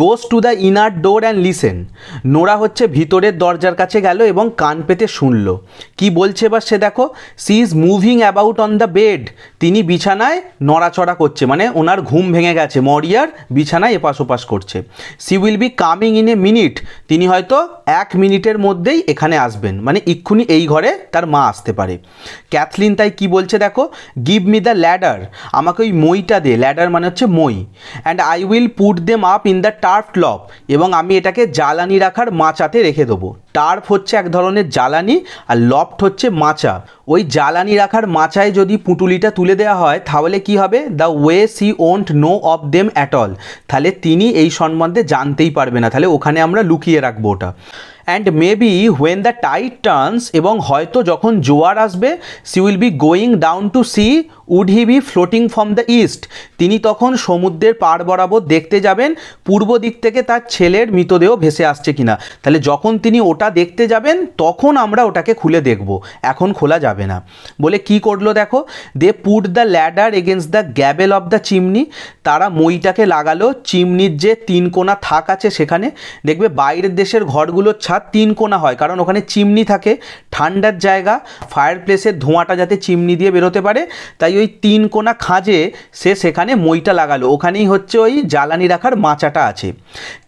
goes to the inner door and listen, Nora হচ্ছে ভিতরের দরজার কাছে গেল এবং কান পেতে শুনলো কি বলছে। এবার সে দেখো she is moving about on the bed, তিনি বিছানায় নড়াচড়া করছে, মানে ওনার ঘুম ভেঙে গেছে, মরিয়ার বিছানায় এপাশ ওপাশ করছে। She will be coming in a minute, তিনি হয়তো 1 মিনিটের মধ্যেই এখানে আসবেন, মানে এক্ষুনি এই ঘরে তার মা আসতে পারে। ক্যাথলিন তাই কি বলছে দেখো, গিভ মি দ্য ল্যাডার, আমাকে ওই মইটা দে, ল্যাডার মানে হচ্ছে মই। And I will put them up in the turf lop, এবং আমি এটাকে জ্বালানি রাখার মাচাতে রেখে দেবো। টার্ফ হচ্ছে এক ধরনের জ্বালানি, আর লফট হচ্ছে মাচা। ওই জ্বালানি রাখার মাচায় যদি পুঁটুলিটা তুলে দেওয়া হয় তাহলে কি হবে, the way she won't know of them at all, তাহলে তিনি এই সম্বন্ধে জানতেই পারবে না, তাহলে ওখানে আমরা লুকিয়ে রাখবো ওটা। And maybe when the tide turns, এবং হয়তো যখন জোয়ার আসবে, she will be going down to see would he be floating from the east, তিনি তখন সমুদ্রের পাড় বরাবর দেখতে যাবেন পূর্ব দিক থেকে তার ছেলের মৃতদেহ ভেসে আসছে কিনা। তাহলে যখন তিনি ওটা দেখতে যাবেন তখন আমরা ওটাকে খুলে দেখব, এখন খোলা যাবে না। বলে কি করলো দেখো, they put the ladder against the gable of the chimney, তারা মইটাকে লাগালো চিমনির যে 3 কোণা থাক আছে সেখানে। দেখবে বাইরের দেশের ঘরগুলোর ছাদ 3 কোণা হয়, কারণ ওখানে চিমনি থাকে, ঠান্ডার জায়গা, ফায়ার প্লেসের ধোঁয়াটা যাতে চিমনি দিয়ে বেরোতে পারে, তাই ওই 3 কোণা খাঁজে সে সেখানে মইটা লাগালো। ওখানেই হচ্ছে ওই জ্বালানি রাখার মাচাটা আছে।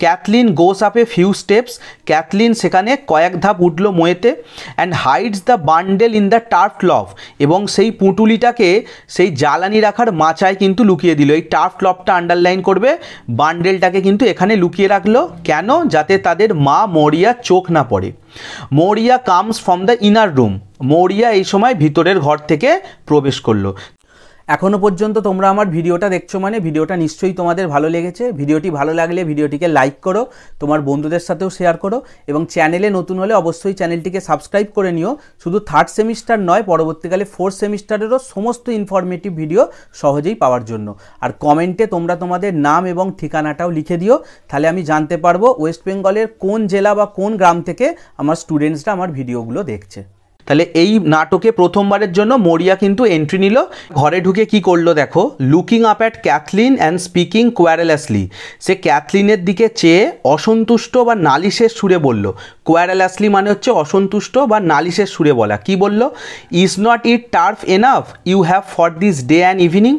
Cathleen goes up a few steps, Cathleen সেখানে কয়েক ধাপ উঠলো মইতে। And hides the bundle in the turf cloth, এবং সেই পুঁটুলিটাকে সেই জ্বালানি রাখার মাচায় কিন্তু লুকিয়ে দিল। এই টার্ফ ক্লথটা আন্ডারলাইন করবে, বান্ডেলটাকে কিন্তু এখানে লুকিয়ে রাখলো। কেন? যাতে তাদের মা মরিয়া চোখ না পড়ে। মরিয়া comes from the inner room, মরিয়া এই সময় ভিতরের ঘর থেকে প্রবেশ করলো। এখনও পর্যন্ত তোমরা আমার ভিডিওটা দেখছো মানে ভিডিওটা নিশ্চয়ই তোমাদের ভালো লেগেছে। ভিডিওটি ভালো লাগলে ভিডিওটিকে লাইক করো, তোমার বন্ধুদের সাথেও শেয়ার করো, এবং চ্যানেলে নতুন হলে অবশ্যই চ্যানেলটিকে সাবস্ক্রাইব করে নিও। শুধু 3rd সেমিস্টার নয়, পরবর্তীকালে 4th সেমিস্টারেরও সমস্ত ইনফরমেটিভ ভিডিও সহজেই পাওয়ার জন্য। আর কমেন্টে তোমরা তোমাদের নাম এবং ঠিকানাটাও লিখে দিও, তাহলে আমি জানতে পারবো ওয়েস্ট বেঙ্গলের কোন জেলা বা কোন গ্রাম থেকে আমার স্টুডেন্টসরা আমার ভিডিওগুলো দেখছে। তাহলে এই নাটকে প্রথমবারের জন্য মরিয়া কিন্তু এন্ট্রি নিল। ঘরে ঢুকে কি করলো দেখো, looking up at Cathleen and speaking querulously, সে ক্যাথলিনের দিকে চেয়ে অসন্তুষ্ট বা নালিশের সুরে বলল। কোয়ারেলাসলি মানে হচ্ছে অসন্তুষ্ট বা নালিশের সুরে বলা। কি বলল? Is not it turf enough you have for this day and evening,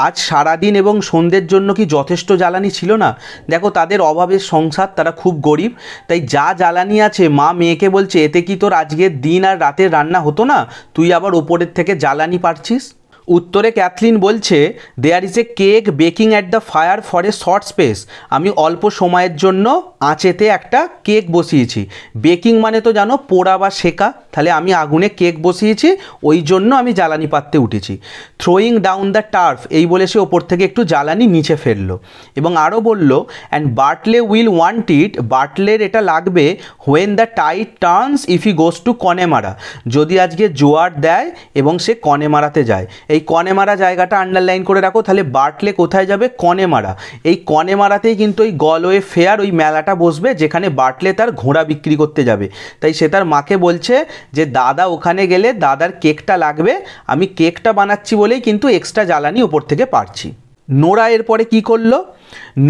আজ সারাদিন এবং সন্ধ্যের জন্য কি যথেষ্ট জ্বালানি ছিল না? দেখো তাদের অভাবের সংসার, তারা খুব গরিব, তাই যা জ্বালানি আছে মা মেয়েকে বলছে এতে কি তোর আজকের দিন আর রাতের রান্না হতো না, তুই আবার ওপরের থেকে জ্বালানি পাচ্ছিস। উত্তরে ক্যাথলিন বলছে, there is a cake baking at the fire for a short space, আমি অল্প সময়ের জন্য আঁচেতে একটা কেক বসিয়েছি। বেকিং মানে তো জানো পোড়া বা সেকা, তাহলে আমি আগুনে কেক বসিয়েছি, ওই জন্য আমি জ্বালানি পাততে উঠেছি। থ্রোয়িং ডাউন দ্য টার্ফ, এই বলে সে ওপর থেকে একটু জ্বালানি নিচে ফেললো। এবং আরও বলল, and Bartley will want it, বার্টলের এটা লাগবে when the tide turns if he goes to Connemara, যদি আজকে জোয়ার দেয় এবং সে কনেমারাতে যায়। এই কনেমারা জায়গাটা আন্ডারলাইন করে রাখো, তাহলে বার্টলে কোথায় যাবে? কনেমারা। এই কনেমারাতেই কিন্তু ওই গলওয়ে ফেয়ার, ওই মেলাটা বসবে যেখানে বার্টলে তার ঘোড়া বিক্রি করতে যাবে। তাই সে তার মাকে বলছে যে দাদা ওখানে গেলে দাদার কেকটা লাগবে, আমি কেকটা বানাচ্ছি বলেই কিন্তু এক্সট্রা জ্বালানি ওপর থেকে পারছি। নোরা এরপরে কি করলো?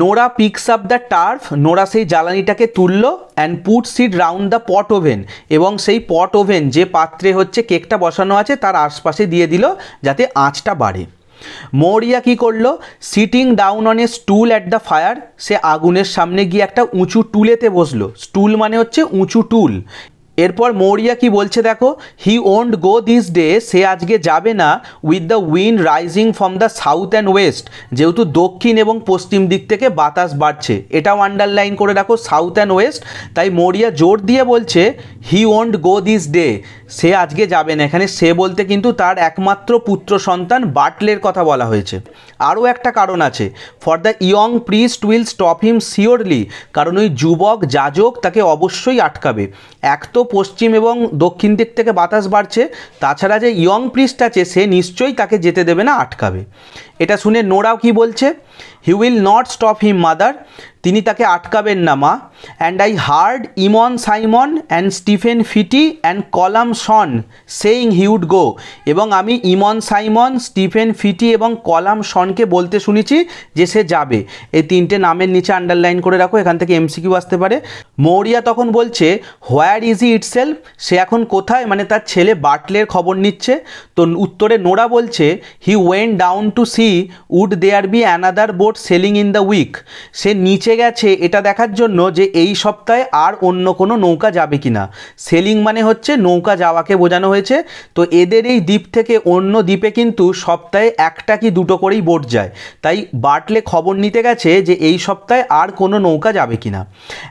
Nora peaks up the turf, Nora সেই জ্বালানিটাকে তুললো, and puts it round the pot oven, এবং সেই পট ওভেন যে পাত্রে হচ্ছে কেকটা বসানো আছে তার আশপাশে দিয়ে দিল যাতে আঁচটা বাড়ে। মরিয়া কি করলো? Sitting down on a stool at the fire, সে আগুনের সামনে গিয়ে একটা উঁচু টুলেতে বসলো। স্টুল মানে হচ্ছে উঁচু টুল। এরপর মরিয়া কি বলছে দেখো, he won't go this day, সে আজকে যাবে না with the wind rising from the south and west, যেহেতু দক্ষিণ এবং পশ্চিম দিক থেকে বাতাস বাড়ছে, এটাও আন্ডারলাইন করে রাখো সাউথ অ্যান্ড ওয়েস্ট। তাই মরিয়া জোর দিয়ে বলছে he won't go this day, সে আজকে যাবে না। এখানে সে বলতে কিন্তু তার একমাত্র পুত্র সন্তান বার্টলের কথা বলা হয়েছে। আরও একটা কারণ আছে, for the young priest will stop him surely, কারণ ওই যুবক যাজক তাকে অবশ্যই আটকাবে। এক তো পশ্চিম এবং দক্ষিণ দিক থেকে বাতাস বাড়ছে, তাছাড়া যে ইয়ং প্রিস্ট আছে সে নিশ্চয়ই তাকে যেতে দেবে না, আটকাবে। এটা শুনে নোরাও কি বলছে, he will not stop him mother, তিনি তাকে আটকাবেন না মা। And I heard Eamon Simon and Stephen Pheety and Colum Shawn saying he would go, এবং আমি ইমন সাইমন, স্টিফেন ফিটি এবং কলাম শনকে বলতে শুনেছি যে সে যাবে। এই 3টে নামের নিচে আন্ডারলাইন করে রাখো, এখান থেকে এমসিকিউ আসতে পারে। মরিয়া তখন বলছে হোয়ার ইজ হি ইটসেলফ, সে এখন কোথায়, মানে তার ছেলে বার্টলের খবর নিচ্ছে। তো উত্তরে নোরা বলছে he went down to see would there be another boat sailing in the week, সে নিচে গেছে এটা দেখার জন্য যে এই সপ্তাহে আর অন্য কোনো নৌকা যাবে কিনা। সেলিং মানে হচ্ছে নৌকা যাওয়াকে বোঝানো হয়েছে। তো এদের এই দ্বীপ থেকে অন্য দ্বীপে কিন্তু সপ্তাহে 1টা কি 2টো করেই বোট যায়, তাই বার্টলে খবর নিতে গেছে যে এই সপ্তাহে আর কোনো নৌকা যাবে কিনা।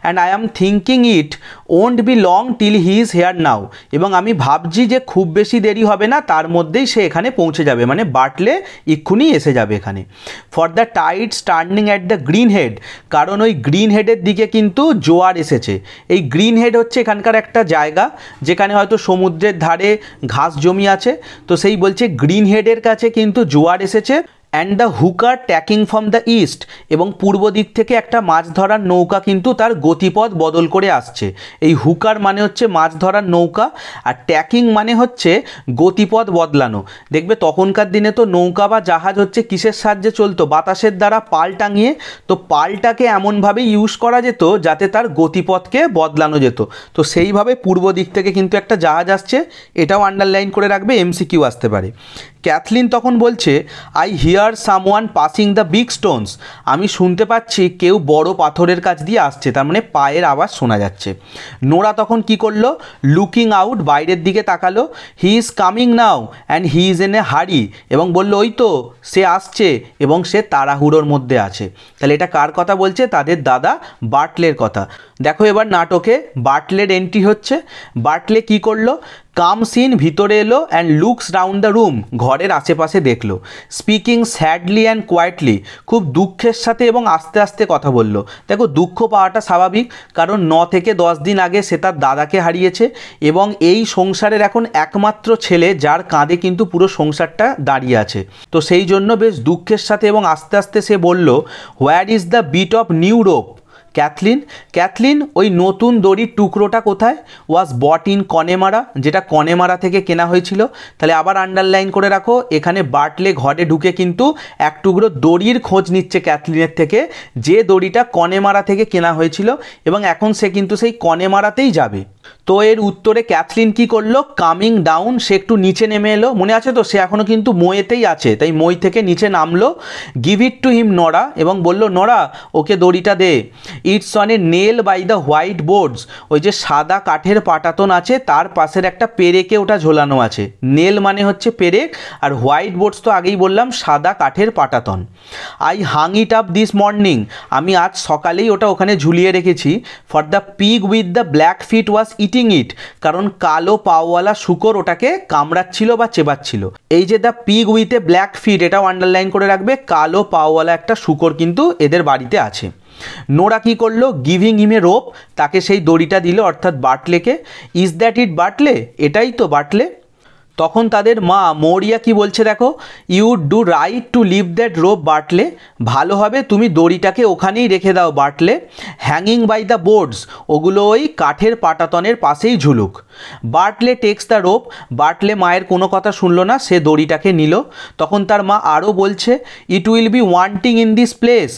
And I am thinking it won't be long till he is here নাও, এবং আমি ভাবছি যে খুব বেশি দেরি হবে না, তার মধ্যেই সে এখানে পৌঁছে যাবে, মানে বার্টলে এক্ষুনি এসে যাবে এখানে। For the tide standing at the green head, কারণ কারণ ওই গ্রিন হেডের দিকে কিন্তু জোয়ার এসেছে। এই গ্রিন হেড হচ্ছে এখানকার একটা জায়গা যেখানে হয়তো সমুদ্রের ধারে ঘাস জমি আছে, তো সেই বলছে গ্রিন হেডের কাছে কিন্তু জোয়ার এসেছে। And the hooker tacking from the east, এবং পূর্ব দিক থেকে একটা মাছ ধরার নৌকা কিন্তু তার গতিপথ বদল করে আসছে। এই হুকার মানে হচ্ছে মাছ ধরার নৌকা, আর ট্যাকিং মানে হচ্ছে গতিপথ বদলানো। দেখবে তখনকার দিনে তো নৌকা বা জাহাজ হচ্ছে কিসের সাহায্যে চলতো, বাতাসের দ্বারা পাল টাঙিয়ে, তো পালটাকে এমনভাবে ইউজ করা যেত যাতে তার গতিপথকে বদলানো যেত। তো সেইভাবে পূর্ব দিক থেকে কিন্তু একটা জাহাজ আসছে, এটাও আন্ডারলাইন করে রাখবে, এমসিকিউ আসতে পারে। ক্যাথলিন তখন বলছে I here someone passing the big Stones, আমি শুনতে পাচ্ছি কেউ বড় পাথরের কাছ দিয়ে আসছে, তার মানে পায়ের আওয়াজ শোনা যাচ্ছে। নোরা তখন কি করলো, লুকিং আউট, বাইরের দিকে তাকালো। He is coming now and he is in a হারি, এবং বলল ওই তো সে আসছে এবং সে তাড়াহুড়োর মধ্যে আছে। তাহলে এটা কার কথা বলছে, তাদের দাদা বার্টলের কথা। দেখো এবার নাটকে বার্টলের এন্ট্রি হচ্ছে। বার্টলে কি করলো, কামস ইন, ভিতরে এলো, and looks round the room, ঘরের আশেপাশে দেখলো। স্পিকিং স্যাডলি অ্যান্ড কোয়াইটলি, খুব দুঃখের সাথে এবং আস্তে আস্তে কথা বলল। দেখো দুঃখ পাওয়াটা স্বাভাবিক, কারণ 9 থেকে 10 দিন আগে সে তার দাদাকে হারিয়েছে, এবং এই সংসারের এখন একমাত্র ছেলে যার কাঁধে কিন্তু পুরো সংসারটা দাঁড়িয়ে আছে। তো সেই জন্য বেশ দুঃখের সাথে এবং আস্তে আস্তে সে বলল, where is the bit of new rope Cathleen, ওই নতুন দড়ির টুকরোটা কোথায়? ওয়াজ বট ইন কনেমারা, যেটা কনেমারা থেকে কেনা হয়েছিল। তাহলে আবার আন্ডারলাইন করে রাখো, এখানে বার্টলে ঘরে ঢুকে কিন্তু এক টুকরো দড়ির খোঁজ নিচ্ছে ক্যাথলিনের থেকে, যে দড়িটা কনেমারা থেকে কেনা হয়েছিল, এবং এখন সে কিন্তু সেই কনেমারাতেই যাবে। তো এর উত্তরে ক্যাথলিন কি করলো, কামিং ডাউন, সে একটু নিচে নেমে এলো। মনে আছে তো, সে এখনও কিন্তু মইতেই আছে, তাই মই থেকে নিচে নামলো। Give it to him Nora, এবং বলল নোরা ওকে দড়িটা দে। It's on a nail by the white boards, ওই যে সাদা কাঠের পাটাতন আছে তার পাশের একটা পেরেকে ওটা ঝোলানো আছে। নেল মানে হচ্ছে পেরেক, আর হোয়াইট বোর্ডস তো আগেই বললাম সাদা কাঠের পাটাতন। I Hang it up this morning, আমি আজ সকালেই ওটা ওখানে ঝুলিয়ে রেখেছি। For the pig with the black feet was eating it, কারণ কালো পাওয়ালা শূকর ওটাকে কামড়াচ্ছিল বা চেবাচ্ছিল। এই যে the pig with a black feet, এটাও আন্ডারলাইন করে রাখবে, কালো পাওয়ালা একটা শূকর কিন্তু এদের বাড়িতে আছে। নোরা কি করলো, গিভিং হিম এ রোপ, তাকে সেই দড়িটা দিল, অর্থাৎ বার্টলেকে। ইজ দ্যাট ইট বার্টলে, এটাই তো বার্টলে। তখন তাদের মা মৌরিয়া কি বলছে দেখো, you do right to leave that rope Bartley, ভালো হবে তুমি দড়িটাকে ওখানেই রেখে দাও Bartley. Hanging by the boards, ওগুলো ওই কাঠের পাটাতনের পাশেই ঝুলুক। Bartley takes the rope, Bartley মায়ের কোনো কথা শুনলো না, সে দড়িটাকে নিল। তখন তার মা আরও বলছে, it will be wanting in this place,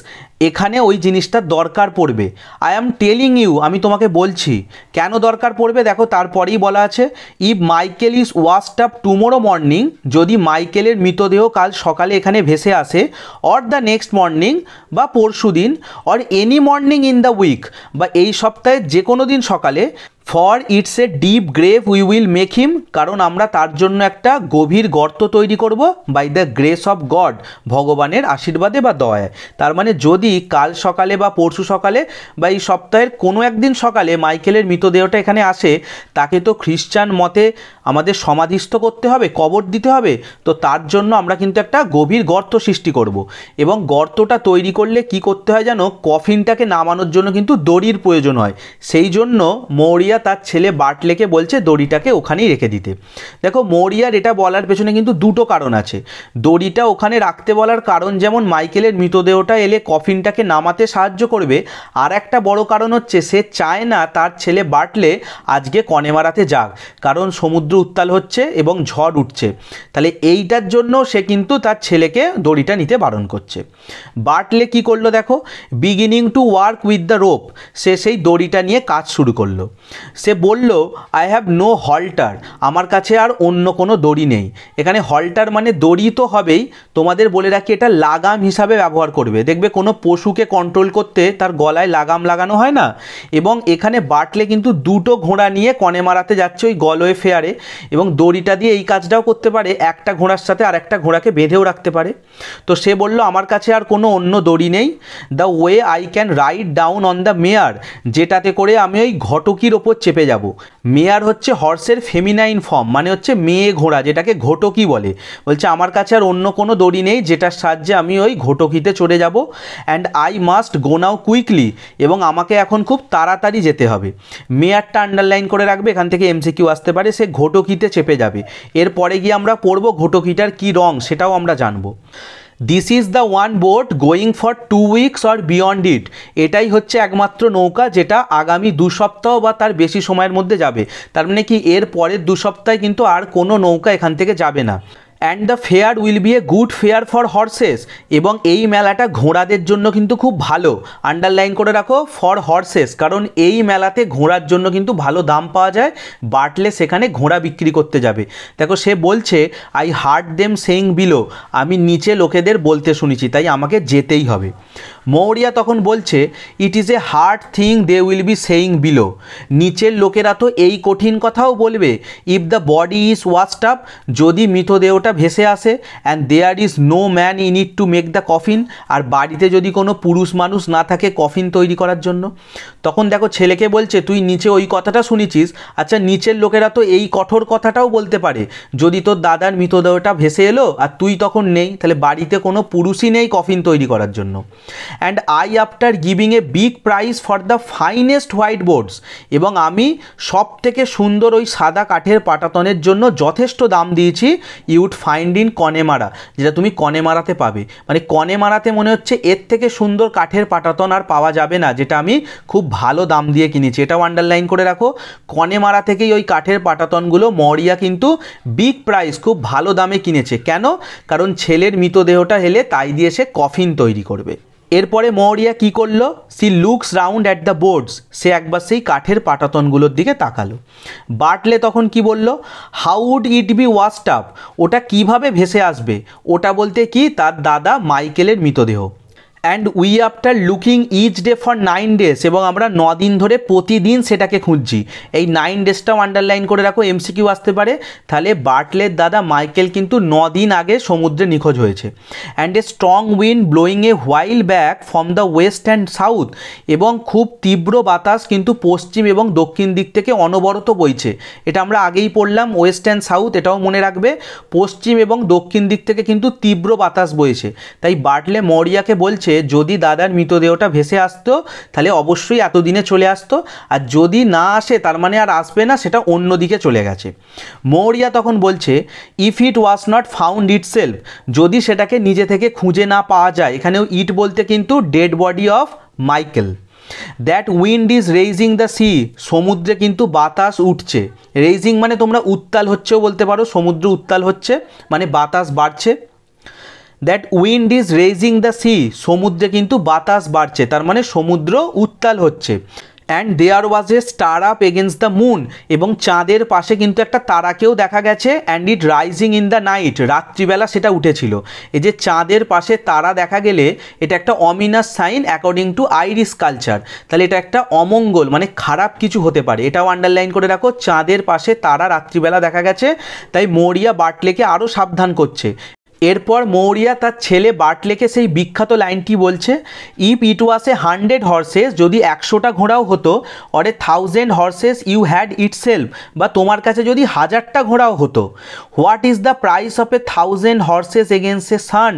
এখানে ওই জিনিসটার দরকার পড়বে। আই অ্যাম টেলিং ইউ, আমি তোমাকে বলছি। কেন দরকার পড়বে দেখো, তারপরেই বলা আছে, if Michael is washed up tomorrow morning, যদি মাইকেলের মৃতদেহ কাল সকালে এখানে ভেসে আসে, অর দ্য নেক্সট মর্নিং, বা পরশু দিন, or any morning in the week, বা এই সপ্তাহের যে কোনো দিন সকালে, for it's a deep grave we will make him, কারণ আমরা তার জন্য একটা গভীর গর্ত তৈরি করব, by the grace of God, ভগবানের আশীর্বাদে বা দয়ায়। তার মানে যদি কাল সকালে বা পরশু সকালে বা এই সপ্তাহের কোনো একদিন সকালে মাইকেলের মৃতদেহটা এখানে আসে, তাকে তো খ্রিস্টান মতে আমাদের সমাধিস্থ করতে হবে, কবর দিতে হবে। তো তার জন্য আমরা কিন্তু একটা গভীর গর্ত সৃষ্টি করব, এবং গর্তটা তৈরি করলে কি করতে হয় জানো, কফিনটাকে নামানোর জন্য কিন্তু দড়ির প্রয়োজন হয়। সেই জন্য মৌরিয়া তার ছেলে বার্টলেকে বলছে দড়িটাকে ওখানেই রেখে দিতে। দেখো মৌরিয়ার এটা বলার পেছনে কিন্তু দুটো কারণ আছে। দড়িটা ওখানে রাখতে বলার কারণ যেমন মাইকেলের মৃতদেহটা এলে কফিনটাকে নামাতে সাহায্য করবে, আর একটা বড় কারণ হচ্ছে সে চায় না তার ছেলে বার্টলে আজকে কনেমারাতে যাক, কারণ সমুদ্র উত্তাল হচ্ছে এবং ঝড় উঠছে। তাহলে এইটার জন্য সে কিন্তু তার ছেলেকে দড়িটা নিতে বারণ করছে। বার্টলে কি করলো দেখো, beginning to work with the rope, সে সেই দড়িটা নিয়ে কাজ শুরু করলো। সে বলল, আই হ্যাভ নো হল্টার, আমার কাছে আর অন্য কোনো দড়ি নেই। এখানে হল্টার মানে দড়ি তো হবেই, তোমাদের বলে রাখি এটা লাগাম হিসাবে ব্যবহার করবে। দেখবে কোনো পশুকে কন্ট্রোল করতে তার গলায় লাগাম লাগানো হয় না, এবং এখানে বার্টলে কিন্তু দুটো ঘোড়া নিয়ে কনেমারাতে যাচ্ছে ওই গলওয়ে ফেয়ারে, এবং দড়িটা দিয়ে এই কাজটাও করতে পারে, একটা ঘোড়ার সাথে আর একটা ঘোড়াকে বেঁধেও রাখতে পারে। তো সে বলল, আমার কাছে আর কোনো অন্য দড়ি নেই। The way I can ride down on the mare, যেটাতে করে আমি ওই ঘটকির ওপর চেপে যাব। মেয়ার হচ্ছে হর্সের ফেমিনাইন ফর্ম, মানে হচ্ছে মেয়ে ঘোড়া, যেটাকে ঘোটকি বলে। বলছে আমার কাছে আর অন্য কোনো দড়ি নেই যেটার সাহায্যে আমি ওই ঘোটকিতে চড়ে যাব। And I must go now quickly, এবং আমাকে এখন খুব তাড়াতাড়ি যেতে হবে। মেয়ারটা আন্ডারলাইন করে রাখবে, এখান থেকে এমসিকিউ আসতে পারে। সে ঘোটকিতে চেপে যাবে। এরপরে গিয়ে আমরা পড়ব ঘোটকিটার কী রং, সেটাও আমরা জানবো। This is the one boat going for 2 weeks or beyond it. এটাই হচ্ছে একমাত্র নৌকা যেটা আগামী 2 সপ্তাহ বা তার বেশি সময়ের মধ্যে যাবে। তার মানে কি এর পরের 2 সপ্তাহে কিন্তু আর কোনো নৌকা এখান থেকে যাবে না। And the fair will B a good fare for horse's, এবং এই মেলাটা ঘোড়াদের জন্য কিন্তু খুব ভালো। আন্ডারলাইন করে রাখো ফর হর্সেস, কারণ এই মেলাতে ঘোড়ার জন্য কিন্তু ভালো দাম পাওয়া যায়। বাটলে সেখানে ঘোড়া বিক্রি করতে যাবে। দেখো সে বলছে I hard them saying below, আমি নিচে লোকেদের বলতে শুনেছি, তাই আমাকে যেতেই হবে। মৌরিয়া তখন বলছে it is a hard thing they will be saying below, নিচের লোকেরা তো এই কঠিন কথাও বলবে। If the body is washed up, যদি মৃতদেহটা ভেসে আসে। And there is no man in it to make the coffin, আর বাড়িতে যদি কোনো পুরুষ মানুষ না থাকে কফিন তৈরি করার জন্য। তখন দেখো ছেলেকে বলছে তুই নিচে ওই কথাটা শুনেছিস, আচ্ছা নিচের লোকেরা তো এই কঠোর কথাটাও বলতে পারে, যদি তোর দাদার মৃতদেহটা ভেসে এলো আর তুই তখন নেই, তাহলে বাড়িতে কোনো পুরুষই নেই কফিন তৈরি করার জন্য। And I after giving a big price for the finest white boards, এবং আমি সব থেকে সুন্দর ওই সাদা কাঠের পাটাতনের জন্য যথেষ্ট দাম দিয়েছি। ইউড ফাইন্ড ইন কনেমারা, যেটা তুমি কনেমারাতে পাবে। মানে কনেমারাতে মনে হচ্ছে এর থেকে সুন্দর কাঠের পাটাতন আর পাওয়া যাবে না, যেটা আমি খুব ভালো দাম দিয়ে কিনেছি। এটাও আন্ডারলাইন করে রাখো। কনেমারা থেকেই ওই কাঠের পাটাতনগুলো মৌরিয়া কিন্তু বিগ প্রাইস, খুব ভালো দামে কিনেছে। কেন? কারণ ছেলের মৃতদেহটা হেলে তাই দিয়ে সে কফিন তৈরি করবে। এরপরে মৌরিয়া কি করলো? She looks round at the boards, সে একবার সেই কাঠের পাটাতনগুলোর দিকে তাকালো। বাটলে তখন কি বলল? How would it be washed up, ওটা কিভাবে ভেসে আসবে? ওটা বলতে কি তার দাদা মাইকেলের মৃতদেহ। And we after looking each day for 9 days, এবং আমরা 9 দিন ধরে প্রতিদিন সেটাকে খুঁজছি। এই 9 ডেজটাও আন্ডারলাইন করে রাখো, এমসিকিউ আসতে পারে। তাহলে বাটলের দাদা মাইকেল কিন্তু 9 দিন আগে সমুদ্রে নিখোঁজ হয়েছে। And a strong wind blowing a while back from the West and south, এবং খুব তীব্র বাতাস কিন্তু পশ্চিম এবং দক্ষিণ দিক থেকে অনবরত বইছে। এটা আমরা আগেই পড়লাম, ওয়েস্ট অ্যান্ড সাউথ, এটাও মনে রাখবে। পশ্চিম এবং দক্ষিণ দিক থেকে কিন্তু তীব্র বাতাস বইছে। তাই বাটলে মৌরিয়াকে বলছে যদি দাদার মৃতদেহটা ভেসে আসতো তাহলে অবশ্যই এতদিনে চলে আসতো, আর যদি না আসে তার মানে আর আসবে না, সেটা অন্যদিকে চলে গেছে। মৌরিয়া তখন বলছে if it was not found itself, যদি সেটাকে নিজে থেকে খুঁজে না পাওয়া যায়। এখানেও ইট বলতে কিন্তু dead body of Michael. That wind is raising the sea, সমুদ্রে কিন্তু বাতাস উঠছে। রেইজিং মানে তোমরা উত্তাল হচ্ছেও বলতে পারো, সমুদ্র উত্তাল হচ্ছে মানে বাতাস বাড়ছে। That wind is raising the sea, সমুদ্রে কিন্তু বাতাস বাড়ছে, তার মানে সমুদ্র উত্তাল হচ্ছে। And there was a star up against the moon, এবং চাঁদের পাশে কিন্তু একটা তারাকেও দেখা গেছে। And it rising in the night, রাত্রিবেলা সেটা উঠেছিল। এই যে চাঁদের পাশে তারা দেখা গেলে এটা একটা ominous sign according to Irish culture, তাহলে এটা একটা অমঙ্গল মানে খারাপ কিছু হতে পারে। এটাও আন্ডারলাইন করে রাখো, চাঁদের পাশে তারা রাত্রিবেলা দেখা গেছে। তাই মৌরিয়া বাটলেকে আরও সাবধান করছে। এরপর মৌরিয়া তার ছেলে বাটলেকে সেই বিখ্যাত লাইনটি বলছে, if it was A 100 horse's, যদি 100টা ঘোড়াও হতো, or a 1000 horses you had itself, বা তোমার কাছে যদি 1000টা ঘোড়াও হতো। What is the price of a 1000 horses against a son,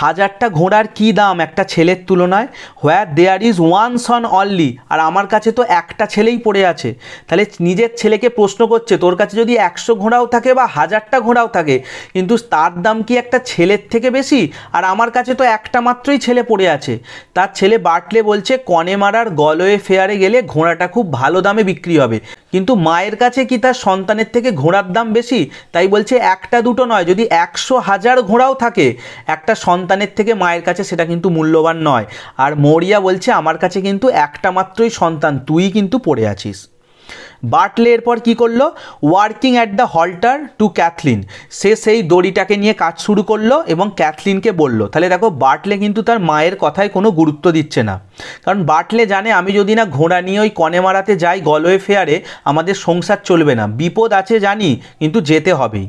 1000টা ঘোড়ার কী দাম একটা ছেলের তুলনায়। Where there is one son only, আর আমার কাছে তো একটা ছেলেই পড়ে আছে। তাহলে নিজের ছেলেকে প্রশ্ন করছে তোর কাছে যদি 100 ঘোড়াও থাকে বা 1000টা ঘোড়াও থাকে, কিন্তু তার দাম কি একটা ছেলের থেকে বেশি? আর আমার কাছে তো একটা মাত্রই ছেলে পড়ে আছে। তার ছেলে বাটলে বলছে কনেমারার গলওয়ে ফেয়ারে গেলে ঘোড়াটা খুব ভালো দামে বিক্রি হবে, কিন্তু মায়ের কাছে কি তার সন্তানের থেকে ঘোড়ার দাম বেশি? তাই বলছে একটা দুটো নয়, যদি 100,000 ঘোড়াও থাকে একটা সন্তানের থেকে মায়ের কাছে সেটা কিন্তু মূল্যবান নয়। আর মৌরিয়া বলছে আমার কাছে কিন্তু একটা মাত্রই সন্তান, তুই কিন্তু পড়ে আছিস। বাটলে এরপর কী করলো? Working at the halter to Cathleen, সে সেই দড়িটাকে নিয়ে কাজ শুরু করলো এবং ক্যাথলিনকে বলল। তাহলে দেখো বাটলে কিন্তু তার মায়ের কথায় কোনো গুরুত্ব দিচ্ছে না, কারণ বাটলে জানে আমি যদি না ঘোড়া নিয়ে ওই কনেমারাতে যাই গলওয়ে ফেয়ারে, আমাদের সংসার চলবে না। বিপদ আছে জানি, কিন্তু যেতে হবেই।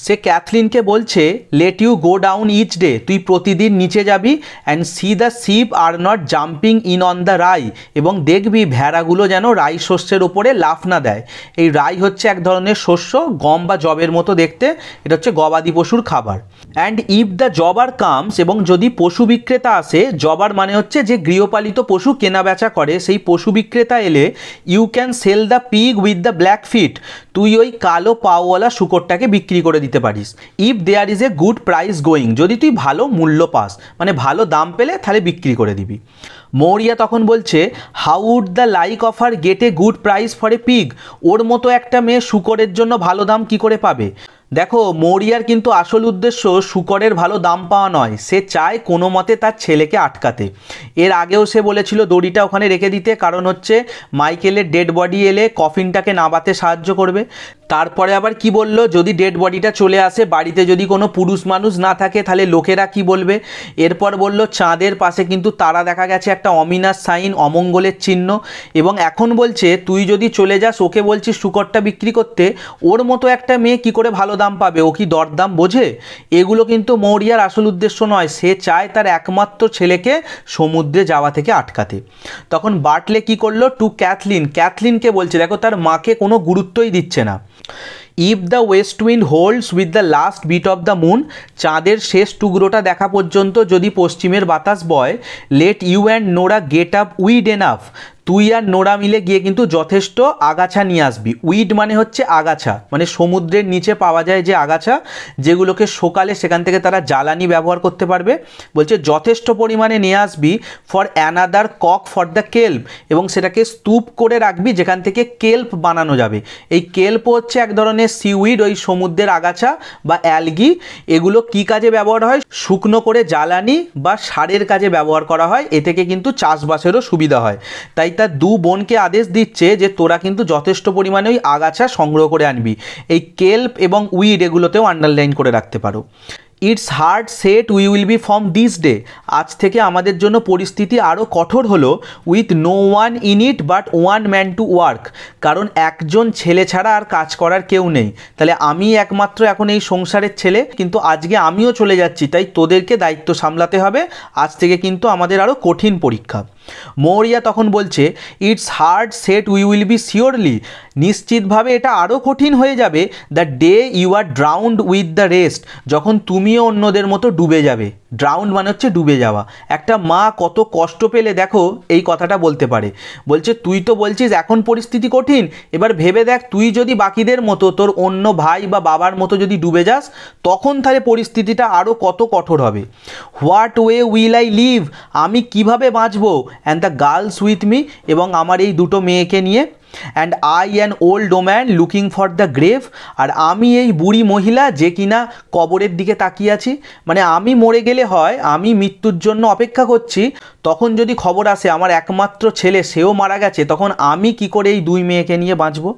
সে ক্যাথলিনকে বলছে let you go down each day, তুই প্রতিদিন নিচে যাবি, and see the sheep are not jumping in on the rye, এবং দেখবি ভেড়াগুলো যেন রাই শস্যের ওপরে লাফ না দেয়। এই রাই হচ্ছে এক ধরনের শস্য, গম বা জবের মতো দেখতে, এটা হচ্ছে গবাদি পশুর খাবার। অ্যান্ড ইফ দ্য জবার কামস, এবং যদি পশু বিক্রেতা আসে, জবার মানে হচ্ছে যে গৃহপালিত পশু কেনা বেচা করে, সেই পশু বিক্রেতা এলে you can sell the pig with the black feet, তুই ওই কালো পাওয়ালা শুকরটাকে বিক্রি করে দিতে পারিস। If there is a good price going, যদি তুই ভালো মূল্য পাস, মানে ভালো দাম পেলে, তাহলে বিক্রি করে দিবি। মৌরিয়া তখন বলছে how would the like of her get a good price for a pig, ওর মতো একটা মেয়ে শুকরের জন্য ভালো দাম কি করে পাবে। দেখো, মৌরিয়ার কিন্তু আসল উদ্দেশ্য শুকরের ভালো দাম পাওয়া নয়, সে চায় কোনো মতে তার ছেলেকে আটকাতে। এর আগেও সে বলেছিল দড়িটা ওখানে রেখে দিতে, কারণ হচ্ছে মাইকেলের ডেড বডি এলে কফিনটাকে নামাতে সাহায্য করবে। তারপরে আবার কি বলল, যদি ডেড বডিটা চলে আসে, বাড়িতে যদি কোনো পুরুষ মানুষ না থাকে, তাহলে লোকেরা কি বলবে। এরপর বলল চাঁদের পাশে কিন্তু তারা দেখা গেছে, একটা অমিনাস সাইন, অমঙ্গলের চিহ্ন। এবং এখন বলছে তুই যদি চলে যাস, ওকে বলছিস শুকরটা বিক্রি করতে, ওর মতো একটা মেয়ে কি করে ভালো দাম পাবে, ও কি দরদাম বোঝে। এগুলো কিন্তু মৌরিয়ার আসল উদ্দেশ্য নয়, সে চায় তার একমাত্র ছেলেকে সমুদ্রে যাওয়া থেকে আটকাতে। তখন বার্টলে কি করলো, টু ক্যাথলিনকে বলছে, দেখো তার মাকে কোনো গুরুত্বই দিচ্ছে না। If the west wind holds with the last bit of the moon, চাঁদের শেষ টুকরোটা দেখা পর্যন্ত যদি পশ্চিমের বাতাস বয়, let you and Nora get up weed enough, তুই আর নোরা মিলে গিয়ে কিন্তু যথেষ্ট আগাছা নিয়ে আসবি। উইড মানে হচ্ছে আগাছা, মানে সমুদ্রের নিচে পাওয়া যায় যে আগাছা, যেগুলোকে সকালে সেখান থেকে তারা জ্বালানি ব্যবহার করতে পারবে। বলছে যথেষ্ট পরিমাণে নিয়ে আসবি for another cock for the kelp, এবং সেটাকে স্তূপ করে রাখবি যেখান থেকে কেল্প বানানো যাবে। এই কেল্প হচ্ছে এক ধরনের সিউইড, ওই সমুদ্রের আগাছা বা অ্যালগি। এগুলো কি কাজে ব্যবহার হয়, শুকনো করে জ্বালানি বা সারের কাজে ব্যবহার করা হয়। এ থেকে কিন্তু চাষবাসেরও সুবিধা হয়। তাই তার দু বোনকে আদেশ দিচ্ছে যে তোরা কিন্তু যথেষ্ট পরিমাণে ওই আগাছা সংগ্রহ করে আনবি। এই কেল্প এবং উইড এগুলোতেও আন্ডারলাইন করে রাখতে পারো। It's hard set we will be from this day, আজ থেকে আমাদের জন্য পরিস্থিতি আরও কঠোর হলো। With no one in it but one man to work, কারণ একজন ছেলে ছাড়া আর কাজ করার কেউ নেই। তাহলে আমি একমাত্র এখন এই সংসারের ছেলে, কিন্তু আজকে আমিও চলে যাচ্ছি, তাই তোদেরকে দায়িত্ব সামলাতে হবে। আজ থেকে কিন্তু আমাদের আরও কঠিন পরীক্ষা। মৌরিয়া তখন বলছে it's hard set we will be surely, নিশ্চিতভাবে এটা আরও কঠিন হয়ে যাবে the day you are drowned with the rest, যখন তুমিও অন্যদের মতো ডুবে যাবে। ড্রাউন্ড মানে হচ্ছে ডুবে যাওয়া। একটা মা কত কষ্ট পেলে দেখো এই কথাটা বলতে পারে। বলছে তুই তো বলছিস এখন পরিস্থিতি কঠিন, এবার ভেবে দেখ তুই যদি বাকিদের মতো, তোর অন্য ভাই বা বাবার মতো যদি ডুবে যাস, তখন তাহলে পরিস্থিতিটা আরও কত কঠোর হবে। What way will I live, আমি কিভাবে বাঁচবো, and the girls with me, এবং আমার এই দুটো মেয়েকে নিয়ে। And I an old woman looking for the grave, আর আমি এই বুড়ি মহিলা যে কিনা কবরের দিকে তাকিয়ে আছি। মানে আমি মরে গেলে হয়, আমি মৃত্যুর জন্য অপেক্ষা করছি, তখন যদি খবর আসে আমার একমাত্র ছেলে সেও মারা গেছে, তখন আমি কি করে এই দুই মেয়েকে নিয়ে বাঁচবো।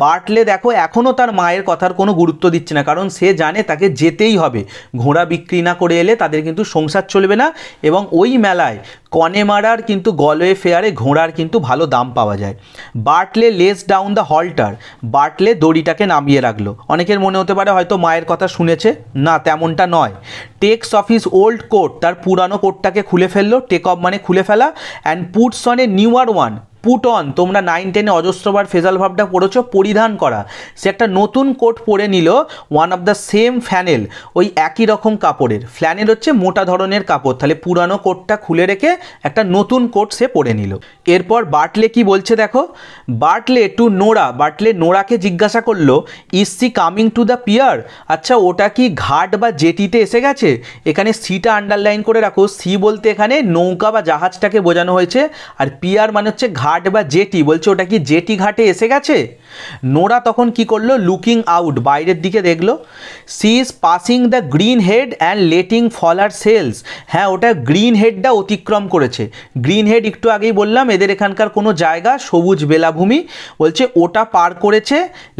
বার্টলে দেখো এখনও তার মায়ের কথার কোনো গুরুত্ব দিচ্ছে না, কারণ সে জানে তাকে যেতেই হবে। ঘোড়া বিক্রি না করে এলে তাদের কিন্তু সংসার চলবে না, এবং ওই মেলায় কনেমারার কিন্তু গলওয়ে ফেয়ারে ঘোড়ার কিন্তু ভালো দাম পাওয়া যায়। বার্টলে লেস ডাউন দ্য হল্টার, বার্টলে দড়িটাকে নামিয়ে রাখলো। অনেকের মনে হতে পারে হয়তো মায়ের কথা শুনেছে, না তেমনটা নয়। Takes off his old coat, তার পুরানো কোটটাকে খুলে ফেললো, টেক অফ মানে খুলে ফেলা, and puts on a newer one, put on, তোমরা 9-10 অজস্রবার ফেজাল ভাবটা পড়েছ, পরিধান করা। সে একটা নতুন কোট পরে নিল, one of the same funnel, ওই একই রকম কাপড়ের। ফ্ল্যানেল হচ্ছে মোটা ধরনের কাপড়, তাহলে পুরানো কোটটা খুলে রেখে একটা নতুন কোট সে পরে নিল। এরপর বার্টলে কি বলছে দেখো, বার্টলে টু নোরা, বার্টলে নোরাকে জিজ্ঞাসা করলো is she coming to the pier, আচ্ছা ওটা কি ঘাট বা জেটিতে এসে গেছে। এখানে সিটা আন্ডারলাইন করে রাখো, সি বলতে এখানে নৌকা বা জাহাজটাকে বোঝানো হয়েছে, আর পিয়ার মানে হচ্ছে ঘাট বা জেটি, বলছে ওটা কি জেটি ঘাটে এসে গেছে। নোরা তখন কি করলো, লুকিং আউট, বাইরের দিকে দেখলো। She is passing the green head and letting fall her sails, হ্যাঁ ওটা গ্রিন হেডটা অতিক্রম করেছে। গ্রিন হেড একটু আগেই বললাম এদের এখানকার কোনো জায়গা, সবুজ বেলাভূমি। বলছে ওটা পার করেছে,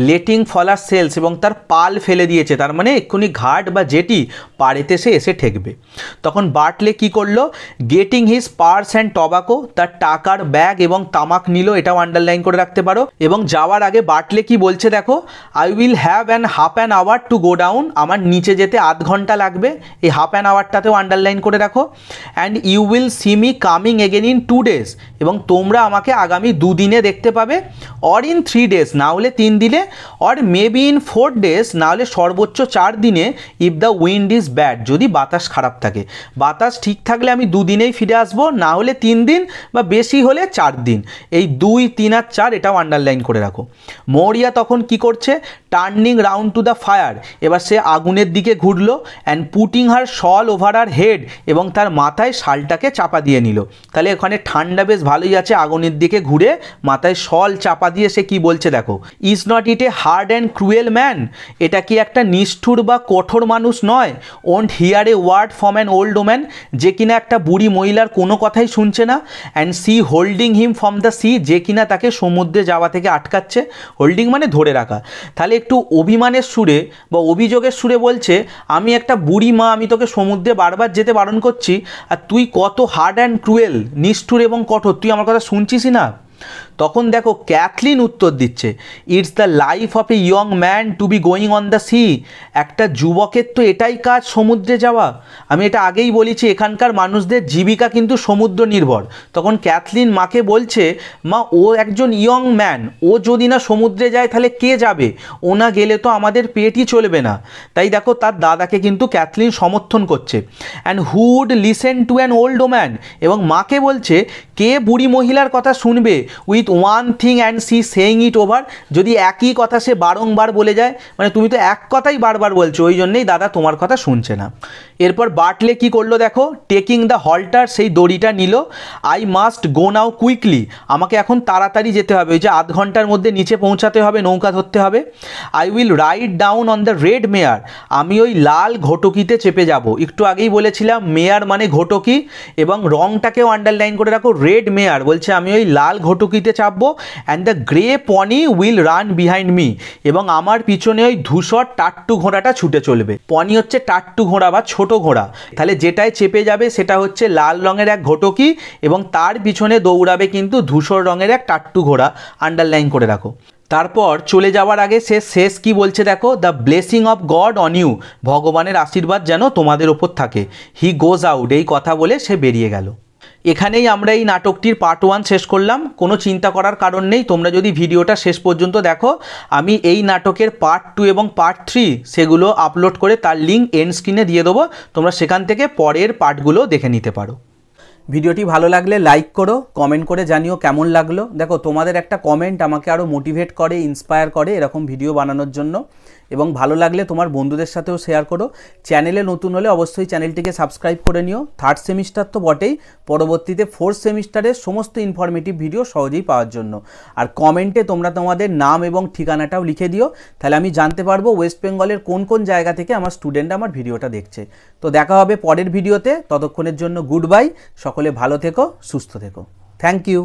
লেটিং ফল আর সেলস, এবং তার পাল ফেলে দিয়েছে, তার মানে এক্ষুনি ঘাট বা জেটি পাড়েতে সে এসে ঠেকবে। তখন বার্টলে কি করলো, getting his purse and tobacco, তার টাকার ব্যাগ এবং তামাক নিল, এটাও আন্ডারলাইন করে রাখতে পারো। এবং যাওয়ার আগে বাটলে কি বলছে দেখো, I will have half an hour to go down, আমার নিচে যেতে আধ ঘন্টা লাগবে, এই হাফ অ্যান আওয়ারটাতেও আন্ডারলাইন করে রাখো। And you will see me coming again in 2 days, এবং তোমরা আমাকে আগামী 2 দিনে দেখতে পাবে। অর ইন 3 days, না হলে 3 দিনে। অর মেবি ইন 4 days, না হলে সর্বোচ্চ 4 দিনে। If the wind is bad, যদি বাতাস খারাপ থাকে। বাতাস ঠিক থাকলে আমি 2 দিনেই ফিরে আসবো, না হলে 3 দিন, বা বেশি হলে 4 দিন। এই 2, 3 আর 4 এটাও আন্ডারলাইন করে রাখো। মৌরিয়া তখন কি করছে, turning round to the fire, এবার সে আগুনের দিকে ঘুরলো। And putting her shawl over her head, এবং তার মাথায় শালটাকে চাপা দিয়ে নিল। তাহলে এখানে ঠান্ডা বেশ ভালোই আছে, আগুনের দিকে ঘুরে মাথায় শল চাপা দিয়ে সে কি বলছে দেখো, is not it a hard and cruel man, এটা কি একটা নিষ্ঠুর বা কঠোর মানুষ নয়। Won't hear a word from an old woman, যে কিনা একটা বুড়ি মহিলার কোনো কথাই শুনছে না। And she holding him from the sea, যে কিনা তাকে সমুদ্রে যাওয়া থেকে আটকাচ্ছে। হোল্ডিং মানে ধরে রাখা। তাহলে একটু অভিমানের সুরে বা অভিযোগের সুরে বলছে, আমি একটা বুড়ি মা, আমি তোকে সমুদ্রে বারবার যেতে বারণ করছি, আর তুই কত হার্ড অ্যান্ড ক্রুয়েল, নিষ্ঠুর এবং কঠোর, তুই আমার কথা শুনছিসই না। তখন দেখো ক্যাথলিন উত্তর দিচ্ছে, it's the life of a young man to be going on the sea, একটা যুবকের তো এটাই কাজ, সমুদ্রে যাওয়া। আমি এটা আগেই বলেছি, এখানকার মানুষদের জীবিকা কিন্তু সমুদ্র নির্ভর। তখন ক্যাথলিন মাকে বলছে, মা ও একজন ইয়ং ম্যান, ও যদি না সমুদ্রে যায় তাহলে কে যাবে, ও না গেলে তো আমাদের পেটই চলবে না। তাই দেখো তার দাদাকে কিন্তু ক্যাথলিন সমর্থন করছে। And who would listen to an old woman, এবং মাকে বলছে, কে বুড়ি মহিলার কথা শুনবে, with one thing and she saying it over, যদি একই কথা সে বারংবার বলে যায়, মানে তুমি তো এক কথাই বারবার বলছো, ওই জন্যেই দাদা তোমার কথা শুনছে না। এরপর বাটলে কি করলো দেখো, টেকিং দ্য হল্টার, সেই দড়িটা নিল। I must go now quickly, আমাকে এখন তাড়াতাড়ি যেতে হবে, ওই যে আধ ঘন্টার মধ্যে নিচে পৌঁছাতে হবে, নৌকা ধরতে হবে। I will ride down on the red mare, আমি ওই লাল ঘটকিতে চেপে যাব। একটু আগেই বলেছিলাম মেয়ার মানে ঘটকি, এবং রংটাকেও আন্ডারলাইন করে রাখো, রেড মেয়ার বলছে আমি ওই লাল ঘটকিতে চাপবো। And the grey pony will run behind me, এবং আমার পিছনে ওই ধূসর টাট্টু ঘোড়াটা ছুটে চলবে। পনি হচ্ছে টাট্টু ঘোড়া বা ছোট ঘোড়া, তাহলে যেটায় চেপে যাবে সেটা হচ্ছে লাল রঙের এক ঘটকি, এবং তার পিছনে দৌড়াবে কিন্তু ধূসর রঙের এক টাট্টু ঘোড়া, আন্ডারলাইন করে রাখো। তারপর চলে যাওয়ার আগে সে শেষ কি বলছে দেখো, the blessing of God on you, ভগবানের আশীর্বাদ যেন তোমাদের ওপর থাকে। হি গোজ আউট, এই কথা বলে সে বেরিয়ে গেল। এখানেই আমরা এই নাটকটির পার্ট 1 শেষ করলাম। কোনো চিন্তা করার কারণ নেই, তোমরা যদি ভিডিওটা শেষ পর্যন্ত দেখো, আমি এই নাটকের পার্ট 2 এবং পার্ট 3 সেগুলো আপলোড করে তার লিঙ্ক এন্ড স্ক্রিনে দিয়ে দেবো, তোমরা সেখান থেকে পরের পার্টগুলো দেখে নিতে পারো। ভিডিওটি ভালো লাগলে লাইক করো, কমেন্ট করে জানিও কেমন লাগলো। দেখো তোমাদের একটা কমেন্ট আমাকে আরও মোটিভেট করে, ইন্সপায়ার করে এরকম ভিডিও বানানোর জন্য। এবং ভালো লাগলে তোমার বন্ধুদের সাথেও শেয়ার করো। চ্যানেলে নতুন হলে অবশ্যই চ্যানেলটিকে সাবস্ক্রাইব করে নিও। 3rd সেমিস্টার তো বটেই, পরবর্তীতে 4th সেমিস্টারের সমস্ত ইনফরমেটিভ ভিডিও সহজেই পাওয়ার জন্য। আর কমেন্টে তোমরা তোমাদের নাম এবং ঠিকানাটাও লিখে দিও, তাহলে আমি জানতে পারবো ওয়েস্ট বেঙ্গলের কোন কোন জায়গা থেকে আমার স্টুডেন্টরা আমার ভিডিওটা দেখছে। তো দেখা হবে পরের ভিডিওতে, ততক্ষণের জন্য গুড বাই, সকলে ভালো থেকো, সুস্থ থেকো। Thank you.